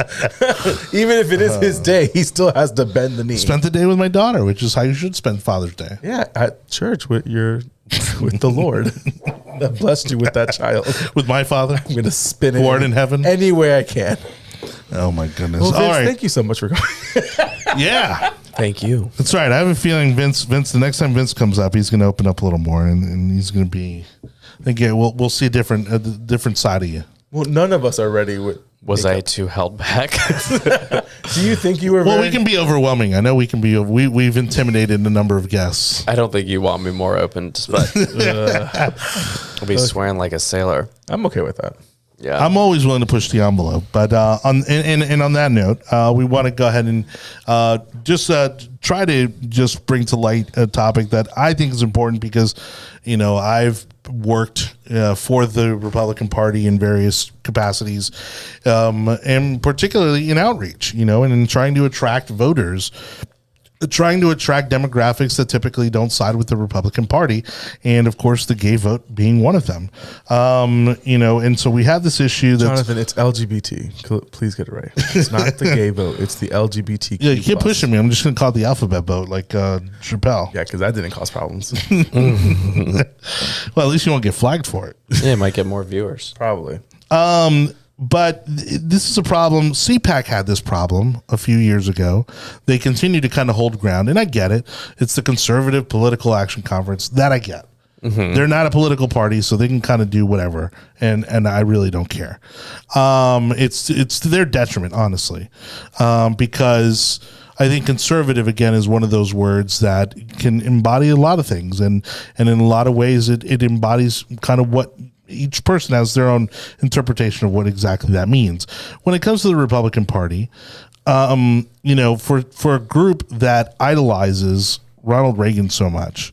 even if it is his day, he still has to bend the knee. Spent the day with my daughter, which is how you should spend Father's Day. Yeah, at church with the Lord that blessed you with that child. With my father? I'm going to spin it. Who art in heaven? Any way I can. Oh my goodness. Well, Vince, all right. thank you so much for coming. Yeah. Thank you. That's right. I have a feeling Vince, the next time Vince comes up, he's going to open up a little more and he's going to be, again, we'll see a different side of you. Well, none of us are ready with. Was I too held back? Do you think you were? Well, we can be overwhelming. I know we can be. We've intimidated a number of guests. I don't think you want me more open, but I'll be swearing like a sailor. I'm okay with that. Yeah, I'm always willing to push the envelope. But on that note, we want to go ahead and just try to just bring to light a topic that I think is important because, I've worked for the Republican Party in various capacities, and particularly in outreach, and in trying to attract voters, trying to attract demographics that typically don't side with the Republican Party, and of course the gay vote being one of them. And so we have this issue that Jonathan, it's LGBT. Please get it right. It's not the gay vote. It's the LGBTQ. Yeah, you keep pushing me. I'm just going to call it the alphabet vote, like Chappelle. Yeah, because that didn't cause problems. Well, at least you won't get flagged for it. yeah, it might get more viewers. Probably. But this is a problem. CPAC had this problem a few years ago. They continue to kind of hold ground, and I get it. It's the Conservative Political Action Conference. That I get. Mm-hmm. They're not a political party, so they can kind of do whatever, and I really don't care. It's to their detriment, honestly, because I think conservative, again, is one of those words that can embody a lot of things, and in a lot of ways, it embodies kind of what each person has their own interpretation of what exactly that means. When it comes to the Republican Party, for a group that idolizes Ronald Reagan so much,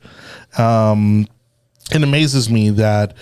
it amazes me that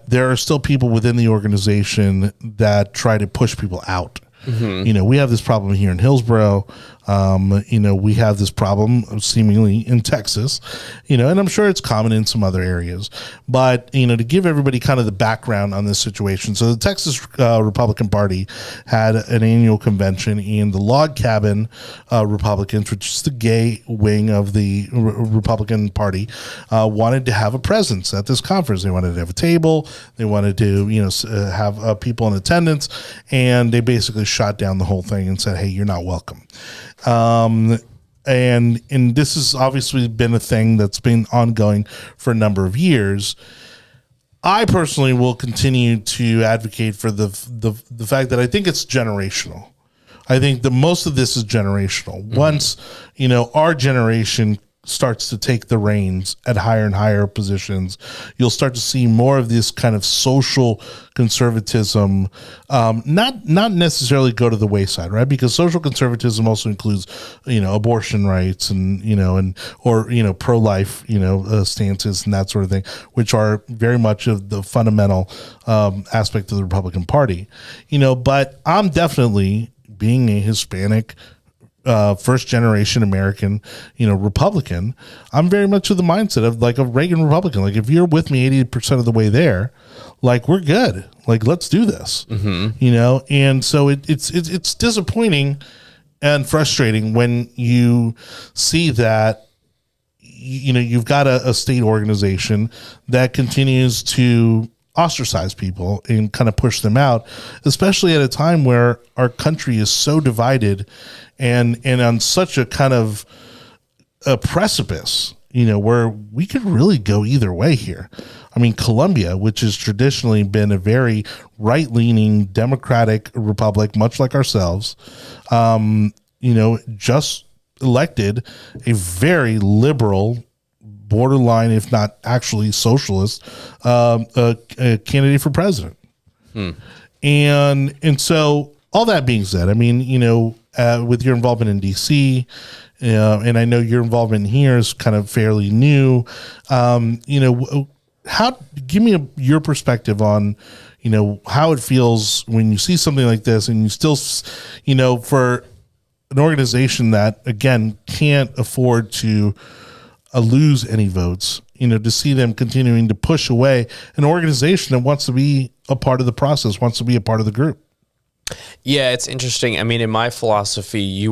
there are still people within the organization that try to push people out. You know, we have this problem here in Hillsborough. You know, we have this problem seemingly in Texas, you know, and I'm sure it's common in some other areas. But, you know, to give everybody kind of the background on this situation. So the Texas Republican Party had an annual convention, and the Log Cabin Republicans, which is the gay wing of the Republican Party, wanted to have a presence at this conference. They wanted to have a table. They wanted to, you know, have people in attendance, and they basically shot down the whole thing and said, hey, you're not welcome. And this has obviously been a thing that's been ongoing for a number of years. I personally will continue to advocate for the fact that I think it's generational. I think the most of this is generational. Once, you know, our generation starts to take the reins at higher and higher positions, you'll start to see more of this kind of social conservatism, not necessarily go to the wayside, right? Because social conservatism also includes, you know, abortion rights and, you know, or pro-life, stances and that sort of thing, which are very much of the fundamental aspect of the Republican Party, but I'm definitely, being a Hispanic first generation American, Republican, I'm very much of the mindset of like a Reagan Republican. Like, if you're with me 80% of the way there, like, we're good. Like, let's do this, and so it's disappointing and frustrating when you see that, you've got a state organization that continues to ostracize people and kind of push them out, especially at a time where our country is so divided and on such a kind of a precipice, where we could really go either way here. I mean, Colombia, which has traditionally been a very right-leaning democratic republic, much like ourselves, just elected a very liberal, borderline, if not actually socialist, a candidate for president. And so all that being said, I mean, with your involvement in DC, and I know your involvement here is kind of fairly new, give me your perspective on, how it feels when you see something like this and you still, for an organization that, again, can't afford to lose any votes, to see them continuing to push away an organization that wants to be a part of the process, wants to be a part of the group. Yeah, it's interesting. I mean, in my philosophy,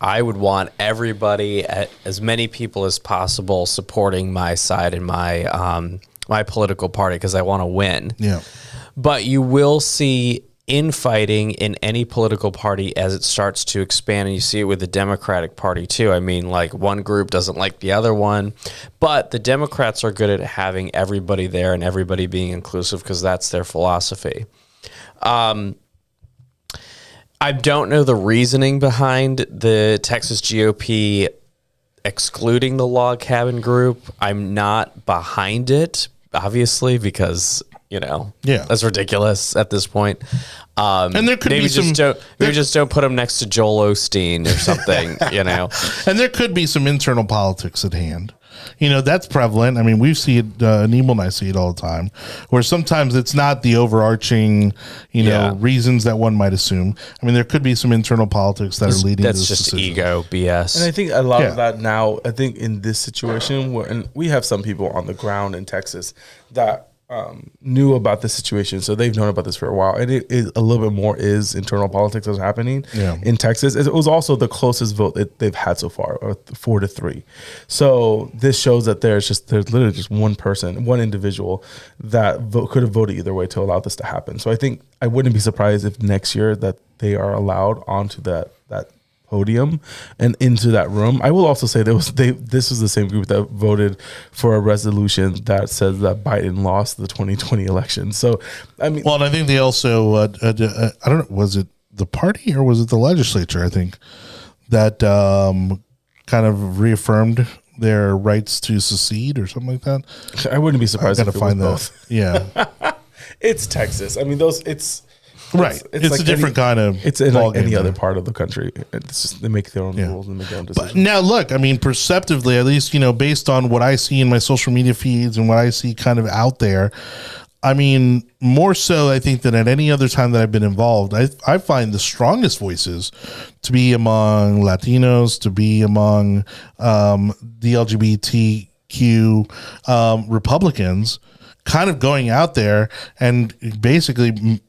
I would want everybody, as many people as possible, supporting my side and my my political party, because I want to win. Yeah. But you will see infighting in any political party as it starts to expand, and you see it with the Democratic Party too. I mean, like, one group doesn't like the other one, but the Democrats are good at having everybody there and everybody being inclusive because that's their philosophy. I don't know the reasoning behind the Texas GOP excluding the Log Cabin group. I'm not behind it, obviously, because that's ridiculous at this point. And there could maybe be just don't put them next to Joel Osteen or something, And there could be some internal politics at hand. That's prevalent. I mean, we see it, Nemo and I see it all the time, where sometimes it's not the overarching, reasons that one might assume. I mean, there could be some internal politics that are leading to this just decision. Ego BS. And I think a lot of that now, I think in this situation, and we have some people on the ground in Texas that knew about this situation, so they've known about this for a while, and it is a little bit more is internal politics that's happening in Texas. It was also the closest vote that they've had so far, 4-3. So this shows that there's literally just one person, one individual that could have voted either way to allow this to happen. So I think I wouldn't be surprised if next year that they are allowed onto that podium and into that room. I will also say this was the same group that voted for a resolution that says that Biden lost the 2020 election. So, I mean, well, and I think they also, I don't know, was it the party or was it the legislature? I think that kind of reaffirmed their rights to secede or something like that. I wouldn't be surprised if it was both. Yeah, it's Texas. I mean, right. It's like a different kind of. It's in like any other part of the country. It's just, they make their own rules and make their own decisions. But now, look, I mean, perceptively, at least, based on what I see in my social media feeds and what I see kind of out there, I mean, more so, I think, than at any other time that I've been involved. I find the strongest voices to be among Latinos, to be among the LGBTQ Republicans, kind of going out there and basically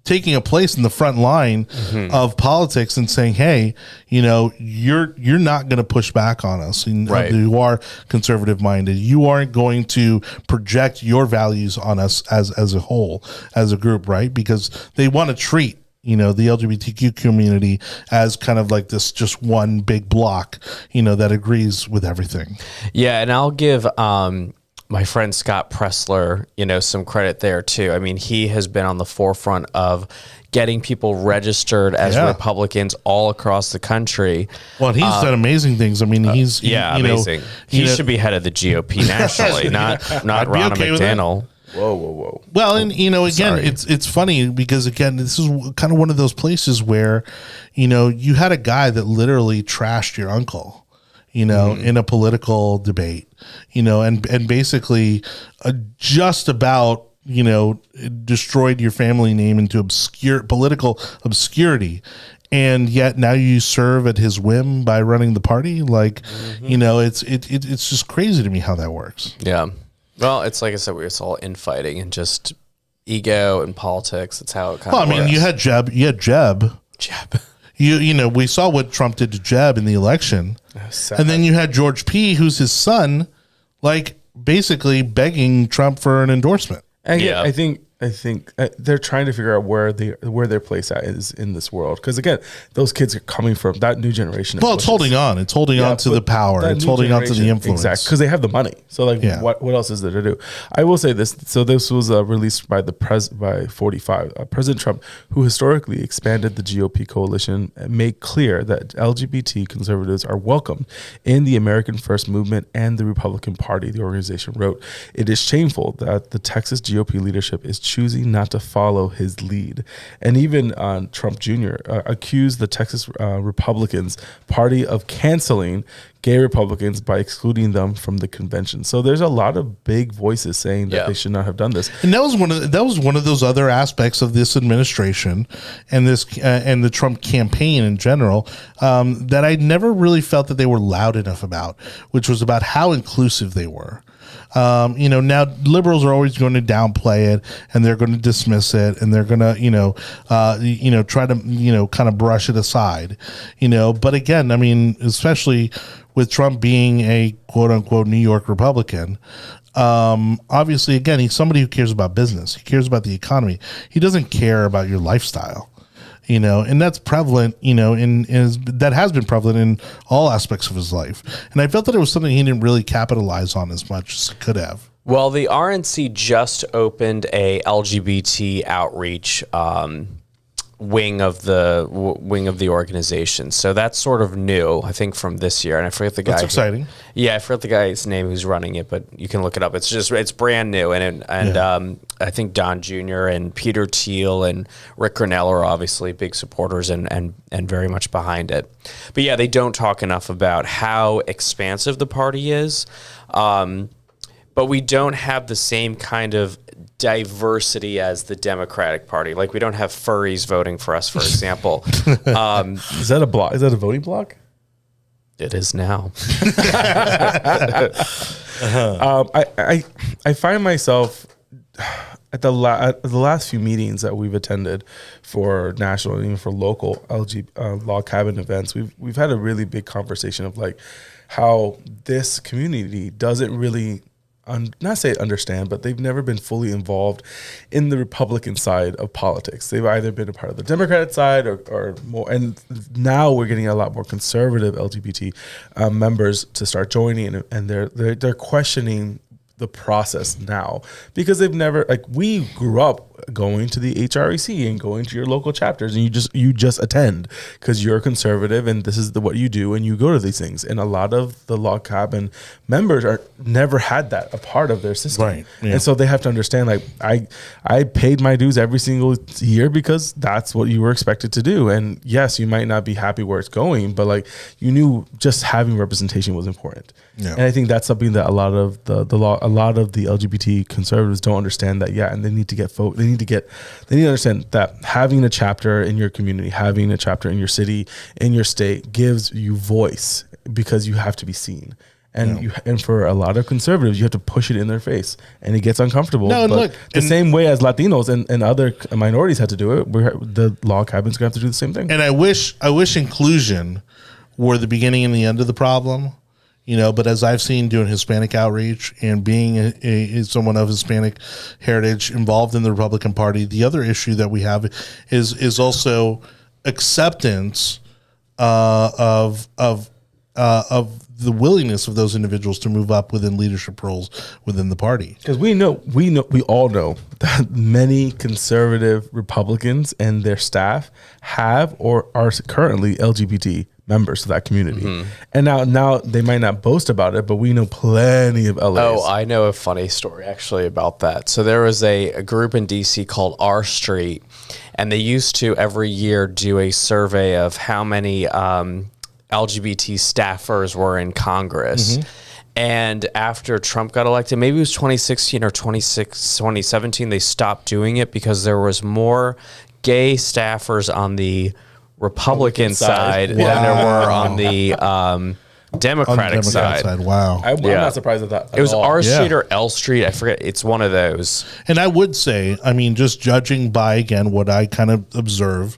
taking a place in the front line of politics and saying, "Hey, you're not going to push back on us. Right. You are conservative minded. You aren't going to project your values on us as a whole, as a group, right? Because they want to treat the LGBTQ community as kind of like this just one big block, that agrees with everything." Yeah, and I'll give my friend Scott Pressler, some credit there too. I mean, he has been on the forefront of getting people registered as Republicans all across the country. Well, he's done amazing things. I mean, he's amazing. He should be head of the GOP nationally, not Ronna okay McDaniel. Whoa. Well, and again, it's funny because again, this is kind of one of those places where, you had a guy that literally trashed your uncle, in a political debate, and basically just about, destroyed your family name into political obscurity. And yet now you serve at his whim by running the party. Like, it's just crazy to me how that works. Yeah. Well, it's like I said, it's all infighting and just ego and politics. That's how it kind of works. You had Jeb. Jeb. We saw what Trump did to Jeb in the election. And then you had George P., who's his son, like basically begging Trump for an endorsement. And I think they're trying to figure out where their place at is in this world. Because again, those kids are coming from that new generation. Well, it's holding on. It's holding on to the power. It's holding on to the influence. Exactly, because they have the money. So what else is there to do? I will say this. So this was released by by 45. President Trump, who historically expanded the GOP coalition, made clear that LGBT conservatives are welcome in the American First Movement and the Republican Party. The organization wrote, "It is shameful that the Texas GOP leadership is choosing not to follow his lead." And even Trump Jr. Accused the Texas Republicans Party of canceling gay Republicans by excluding them from the convention. So there's a lot of big voices saying that they should not have done this. And that was one of those other aspects of this administration and this and the Trump campaign in general that I never really felt that they were loud enough about, which was about how inclusive they were. Now liberals are always going to downplay it and they're going to dismiss it and they're going to, try to, kind of brush it aside, but again, I mean, especially with Trump being a quote unquote New York Republican, obviously, again, he's somebody who cares about business. He cares about the economy. He doesn't care about your lifestyle. And that's prevalent, that has been prevalent in all aspects of his life. And I felt that it was something he didn't really capitalize on as much as he could have. Well, the RNC just opened a LGBT outreach wing of the organization, so that's sort of new, I think, from this year. And I forget the guy. That's exciting. I forget the guy's name who's running it, but you can look it up. It's brand new, and I think Don Jr. and Peter Thiel and Rick Grenell are obviously big supporters and very much behind it. But yeah, they don't talk enough about how expansive the party is. But we don't have the same kind of diversity as the Democratic Party. Like, we don't have furries voting for us, for example. Is that a block? Is that a voting block? It is now. I find myself at the last few meetings that we've attended for national and even for local Log Cabin events. We've had a really big conversation of like how this community doesn't really not say understand, but they've never been fully involved in the Republican side of politics. They've either been a part of the Democratic side or more. And now we're getting a lot more conservative LGBT members to start joining, and they're questioning the process now because they've never, like, we grew up going to the HREC and going to your local chapters, and you just attend because you're a conservative and this is what you do, and you go to these things. And a lot of the Log Cabin members are never had that a part of their system, Right. Yeah. and so they have to understand, like, I paid my dues every single year because that's what you were expected to do. And yes, you might not be happy where it's going, but like, you knew just having representation was important. Yeah. And I think that's something that a lot of the LGBT conservatives don't understand, that, yeah, and they need to understand that having a chapter in your community, having a chapter in your city, in your state, gives you voice, because you have to be seen. And and for a lot of conservatives, you have to push it in their face, and it gets uncomfortable. No, and but look, the same way as Latinos and other minorities had to do it, the Log Cabin's gonna have to do the same thing. And I wish inclusion were the beginning and the end of the problem, but as I've seen doing Hispanic outreach and being someone of Hispanic heritage involved in the Republican Party, the other issue that we have is also acceptance of the willingness of those individuals to move up within leadership roles within the party. Because we all know that many conservative Republicans and their staff have or are currently LGBT members of that community. Mm-hmm. And now they might not boast about it, but we know plenty of LAs. Oh, I know a funny story actually about that. So there was a group in DC called R Street, and they used to every year do a survey of how many LGBT staffers were in Congress. Mm-hmm. And after Trump got elected, maybe it was 2016 or 2017, they stopped doing it because there was more gay staffers on the Republican side than there were on the Democratic side. Wow. I'm not surprised at that. It was R Street Yeah. or L Street. I forget. It's one of those. And I would say, just judging by, again, what I kind of observe,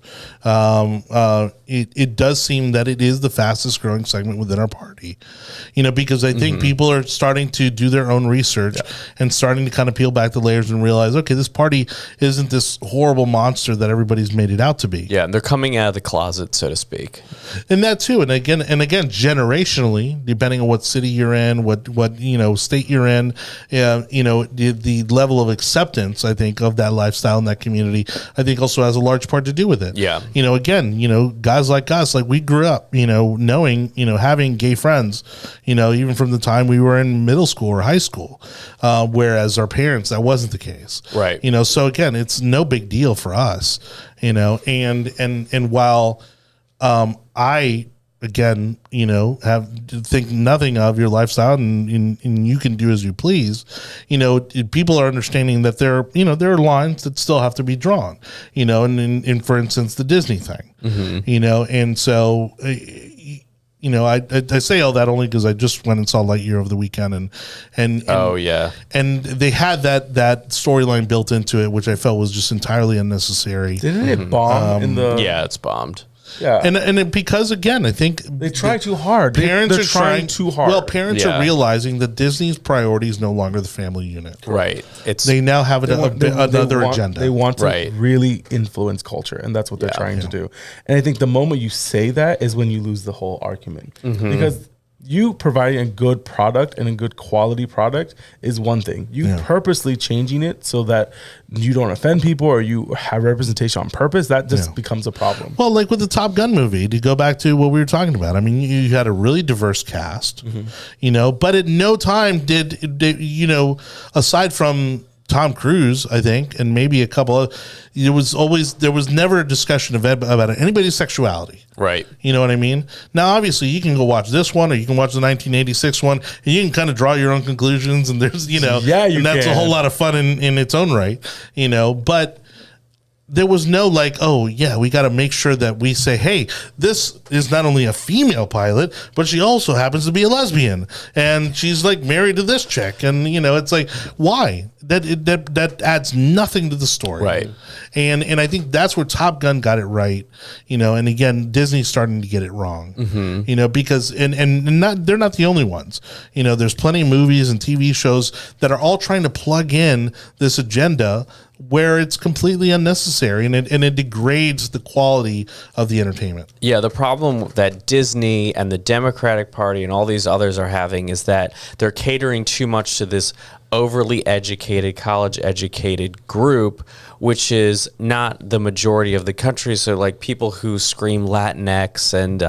it does seem that it is the fastest growing segment within our party, because I think people are starting to do their own research and starting to kind of peel back the layers and realize, okay, this party isn't this horrible monster that everybody's made it out to be. Yeah, and they're coming out of the closet, so to speak. And that too. And again, generationally, depending on what city you're in, what state you're in, the level of acceptance, I think, of that lifestyle in that community, I think also has a large part to do with it. Yeah. Guys like us, like we grew up, knowing, having gay friends, even from the time we were in middle school or high school, whereas our parents, that wasn't the case. Right. So again, it's no big deal for us, and while I, again, think nothing of your lifestyle and you can do as you please, people are understanding that there are lines that still have to be drawn, and for instance, the Disney thing, and so, I say all that only because I just went and saw Lightyear over the weekend and Oh yeah. and they had that storyline built into it, which I felt was just entirely unnecessary. Didn't it bomb in the? Yeah, it's bombed. Yeah. Because again, I think They try too hard. Parents They're are trying too hard. Well, parents Yeah. are realizing that Disney's priority is no longer the family unit. Right. It's They now have another agenda. They want to Right. really influence culture, and that's what they're trying to do. And I think the moment you say that is when you lose the whole argument, because you providing a good product and a good quality product is one thing. You purposely changing it so that you don't offend people or you have representation on purpose, that just becomes a problem. Well, like with the Top Gun movie, to go back to what we were talking about, you had a really diverse cast, but at no time did aside from Tom Cruise, I think, and maybe a couple of, there was never a discussion about anybody's sexuality. right. You know what I mean? Now, obviously, you can go watch this one, or you can watch the 1986 one, and you can kind of draw your own conclusions. And there's, and that's a whole lot of fun in its own right. But there was no like, oh yeah, we got to make sure that we say, hey, this is not only a female pilot, but she also happens to be a lesbian, and she's like married to this chick, and it's like, why? That adds nothing to the story, Right. And I think that's where Top Gun got it right, and again, Disney's starting to get it wrong, because and they're not the only ones, there's plenty of movies and TV shows that are all trying to plug in this agenda where it's completely unnecessary, and it degrades the quality of the entertainment. Yeah, the problem that Disney and the Democratic Party and all these others are having is that they're catering too much to this overly educated, college educated group, which is not the majority of the country. So like people who scream Latinx and,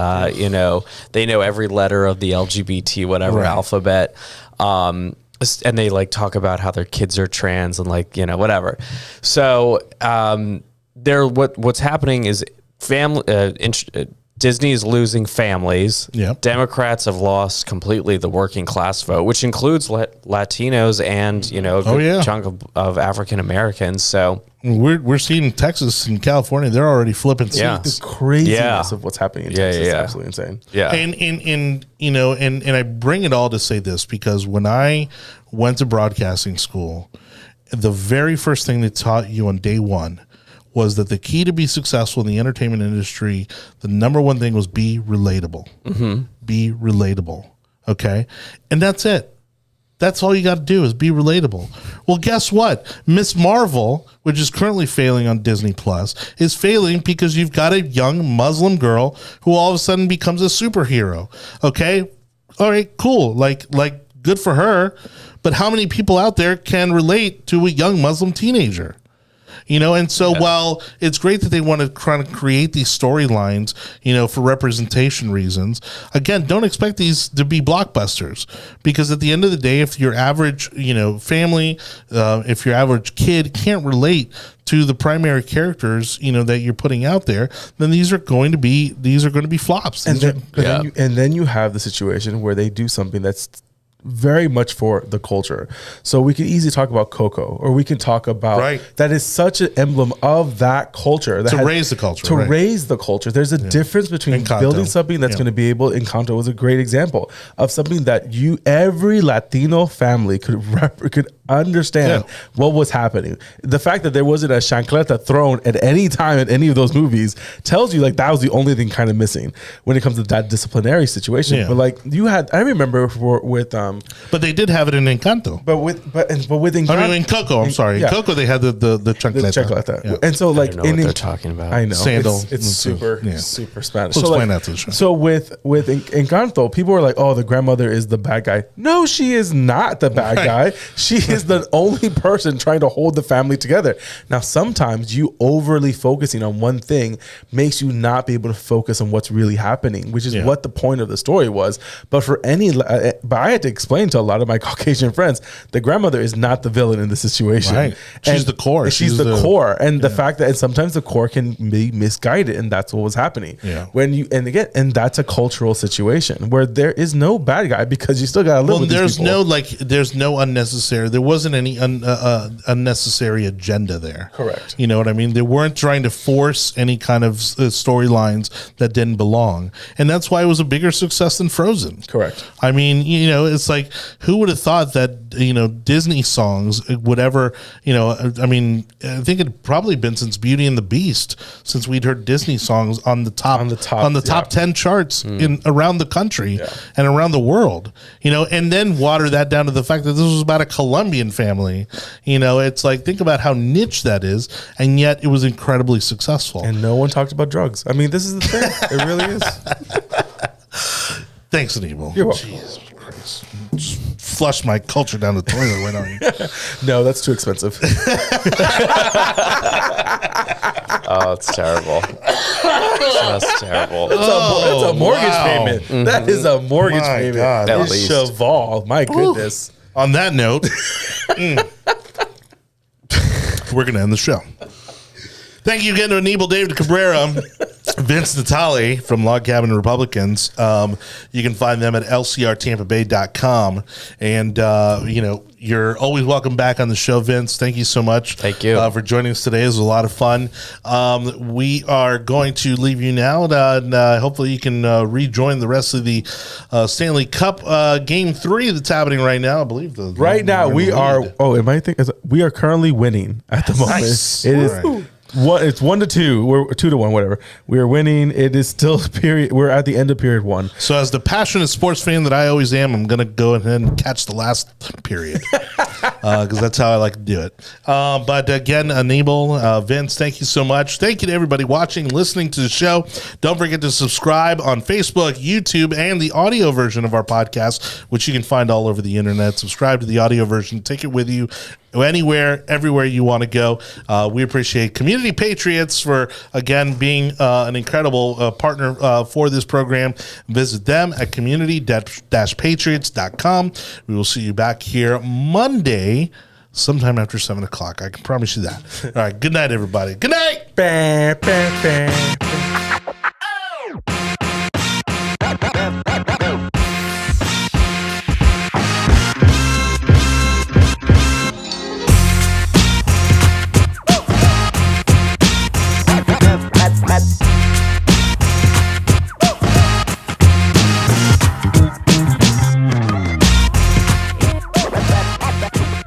they know every letter of the LGBT, whatever alphabet. And they like talk about how their kids are trans and like, whatever. So, what's happening is Disney is losing families. Yep. Democrats have lost completely the working class vote, which includes Latinos and a good chunk of African Americans. So we're seeing Texas and California; they're already flipping seats. Yeah. The craziness of what's happening in Texas is absolutely insane. Yeah, and I bring it all to say this because when I went to broadcasting school, the very first thing they taught you on day one was that the key to be successful in the entertainment industry, the number one thing was be relatable. Mm-hmm. Be relatable. Okay. And that's it. That's all you got to do is be relatable. Well, guess what? Miss Marvel, which is currently failing on Disney Plus, is failing because you've got a young Muslim girl who all of a sudden becomes a superhero. Okay. All right, cool. Like good for her. But how many people out there can relate to a young Muslim teenager? And so while it's great that they want to try to create these storylines, for representation reasons, again, don't expect these to be blockbusters because at the end of the day, if your average, family, if your average kid can't relate to the primary characters, that you're putting out there, then these are going to be flops. And then you have the situation where they do something that's very much for the culture. So we can easily talk about Coco, or we can talk about that is such an emblem of that culture. That raise the culture. Raise the culture. There's a difference between building something that's going to be able, Encanto was a great example of something that every Latino family could understand what was happening. The fact that there wasn't a chancleta thrown at any time at any of those movies tells you like that was the only thing kind of missing when it comes to that disciplinary situation. Yeah. But like I remember but they did have it in Encanto. But with Encanto, in Coco, I'm sorry. In Coco they had the chancleta. The chancleta. Yeah. And so like I don't know what they're talking about. I know. Sandal. It's super Spanish. We'll explain that to the show. So with Encanto, people were like, "Oh, the grandmother is the bad guy." No, she is not the bad guy. She is the only person trying to hold the family together. Now, sometimes you overly focusing on one thing makes you not be able to focus on what's really happening, which is what the point of the story was. But I had to explain to a lot of my Caucasian friends, the grandmother is not the villain in the situation. Right. She's the core. She's the core. And the fact that sometimes the core can be misguided, and that's what was happening. Yeah. And that's a cultural situation where there is no bad guy because you still got to live with these people. There's no unnecessary. There wasn't any unnecessary agenda there. Correct. You know what I mean? They weren't trying to force any kind of storylines that didn't belong, and that's why it was a bigger success than Frozen. Correct. I mean, it's like who would have thought that Disney songs would ever I mean, I think it'd probably been since Beauty and the Beast since we'd heard Disney songs on the top 10 charts in around the country and around the world. And then water that down to the fact that this was about a Colombian family. It's like, think about how niche that is, and yet it was incredibly successful. And no one talked about drugs. I mean, this is the thing. It really is. Thanks, Anibal. You're welcome. Jesus Christ. Just flush my culture down the toilet. Why don't you? No, that's too expensive. Oh, it's terrible. Just terrible. It's a mortgage payment. Mm-hmm. That is a mortgage payment. God, at least. Cheval. My goodness. On that note, we're going to end the show. Thank you again to Anibal David Cabrera, Vince Natale from Log Cabin Republicans. You can find them at lcrtampabay.com. And, you're always welcome back on the show, Vince. Thank you so much. Thank you for joining us today. It was a lot of fun. We are going to leave you now, and hopefully you can rejoin the rest of the Stanley Cup Game 3 that's happening right now. I believe right now we are. Oh, we are currently winning at the moment. Nice. It is. Right. It's 1-2. We're 2-1, whatever. We are winning. It is still period. We're at the end of period 1. So, as the passionate sports fan that I always am, I'm going to go ahead and catch the last period because that's how I like to do it. But again, Anibal, Vince, thank you so much. Thank you to everybody watching, listening to the show. Don't forget to subscribe on Facebook, YouTube, and the audio version of our podcast, which you can find all over the internet. Subscribe to the audio version. Take it with you anywhere, everywhere you want to go. We appreciate Community Patriots for, again, being an incredible partner for this program. Visit them at community-patriots.com. We will see you back here Monday, sometime after 7 o'clock. I can promise you that. All right. Good night, everybody. Good night.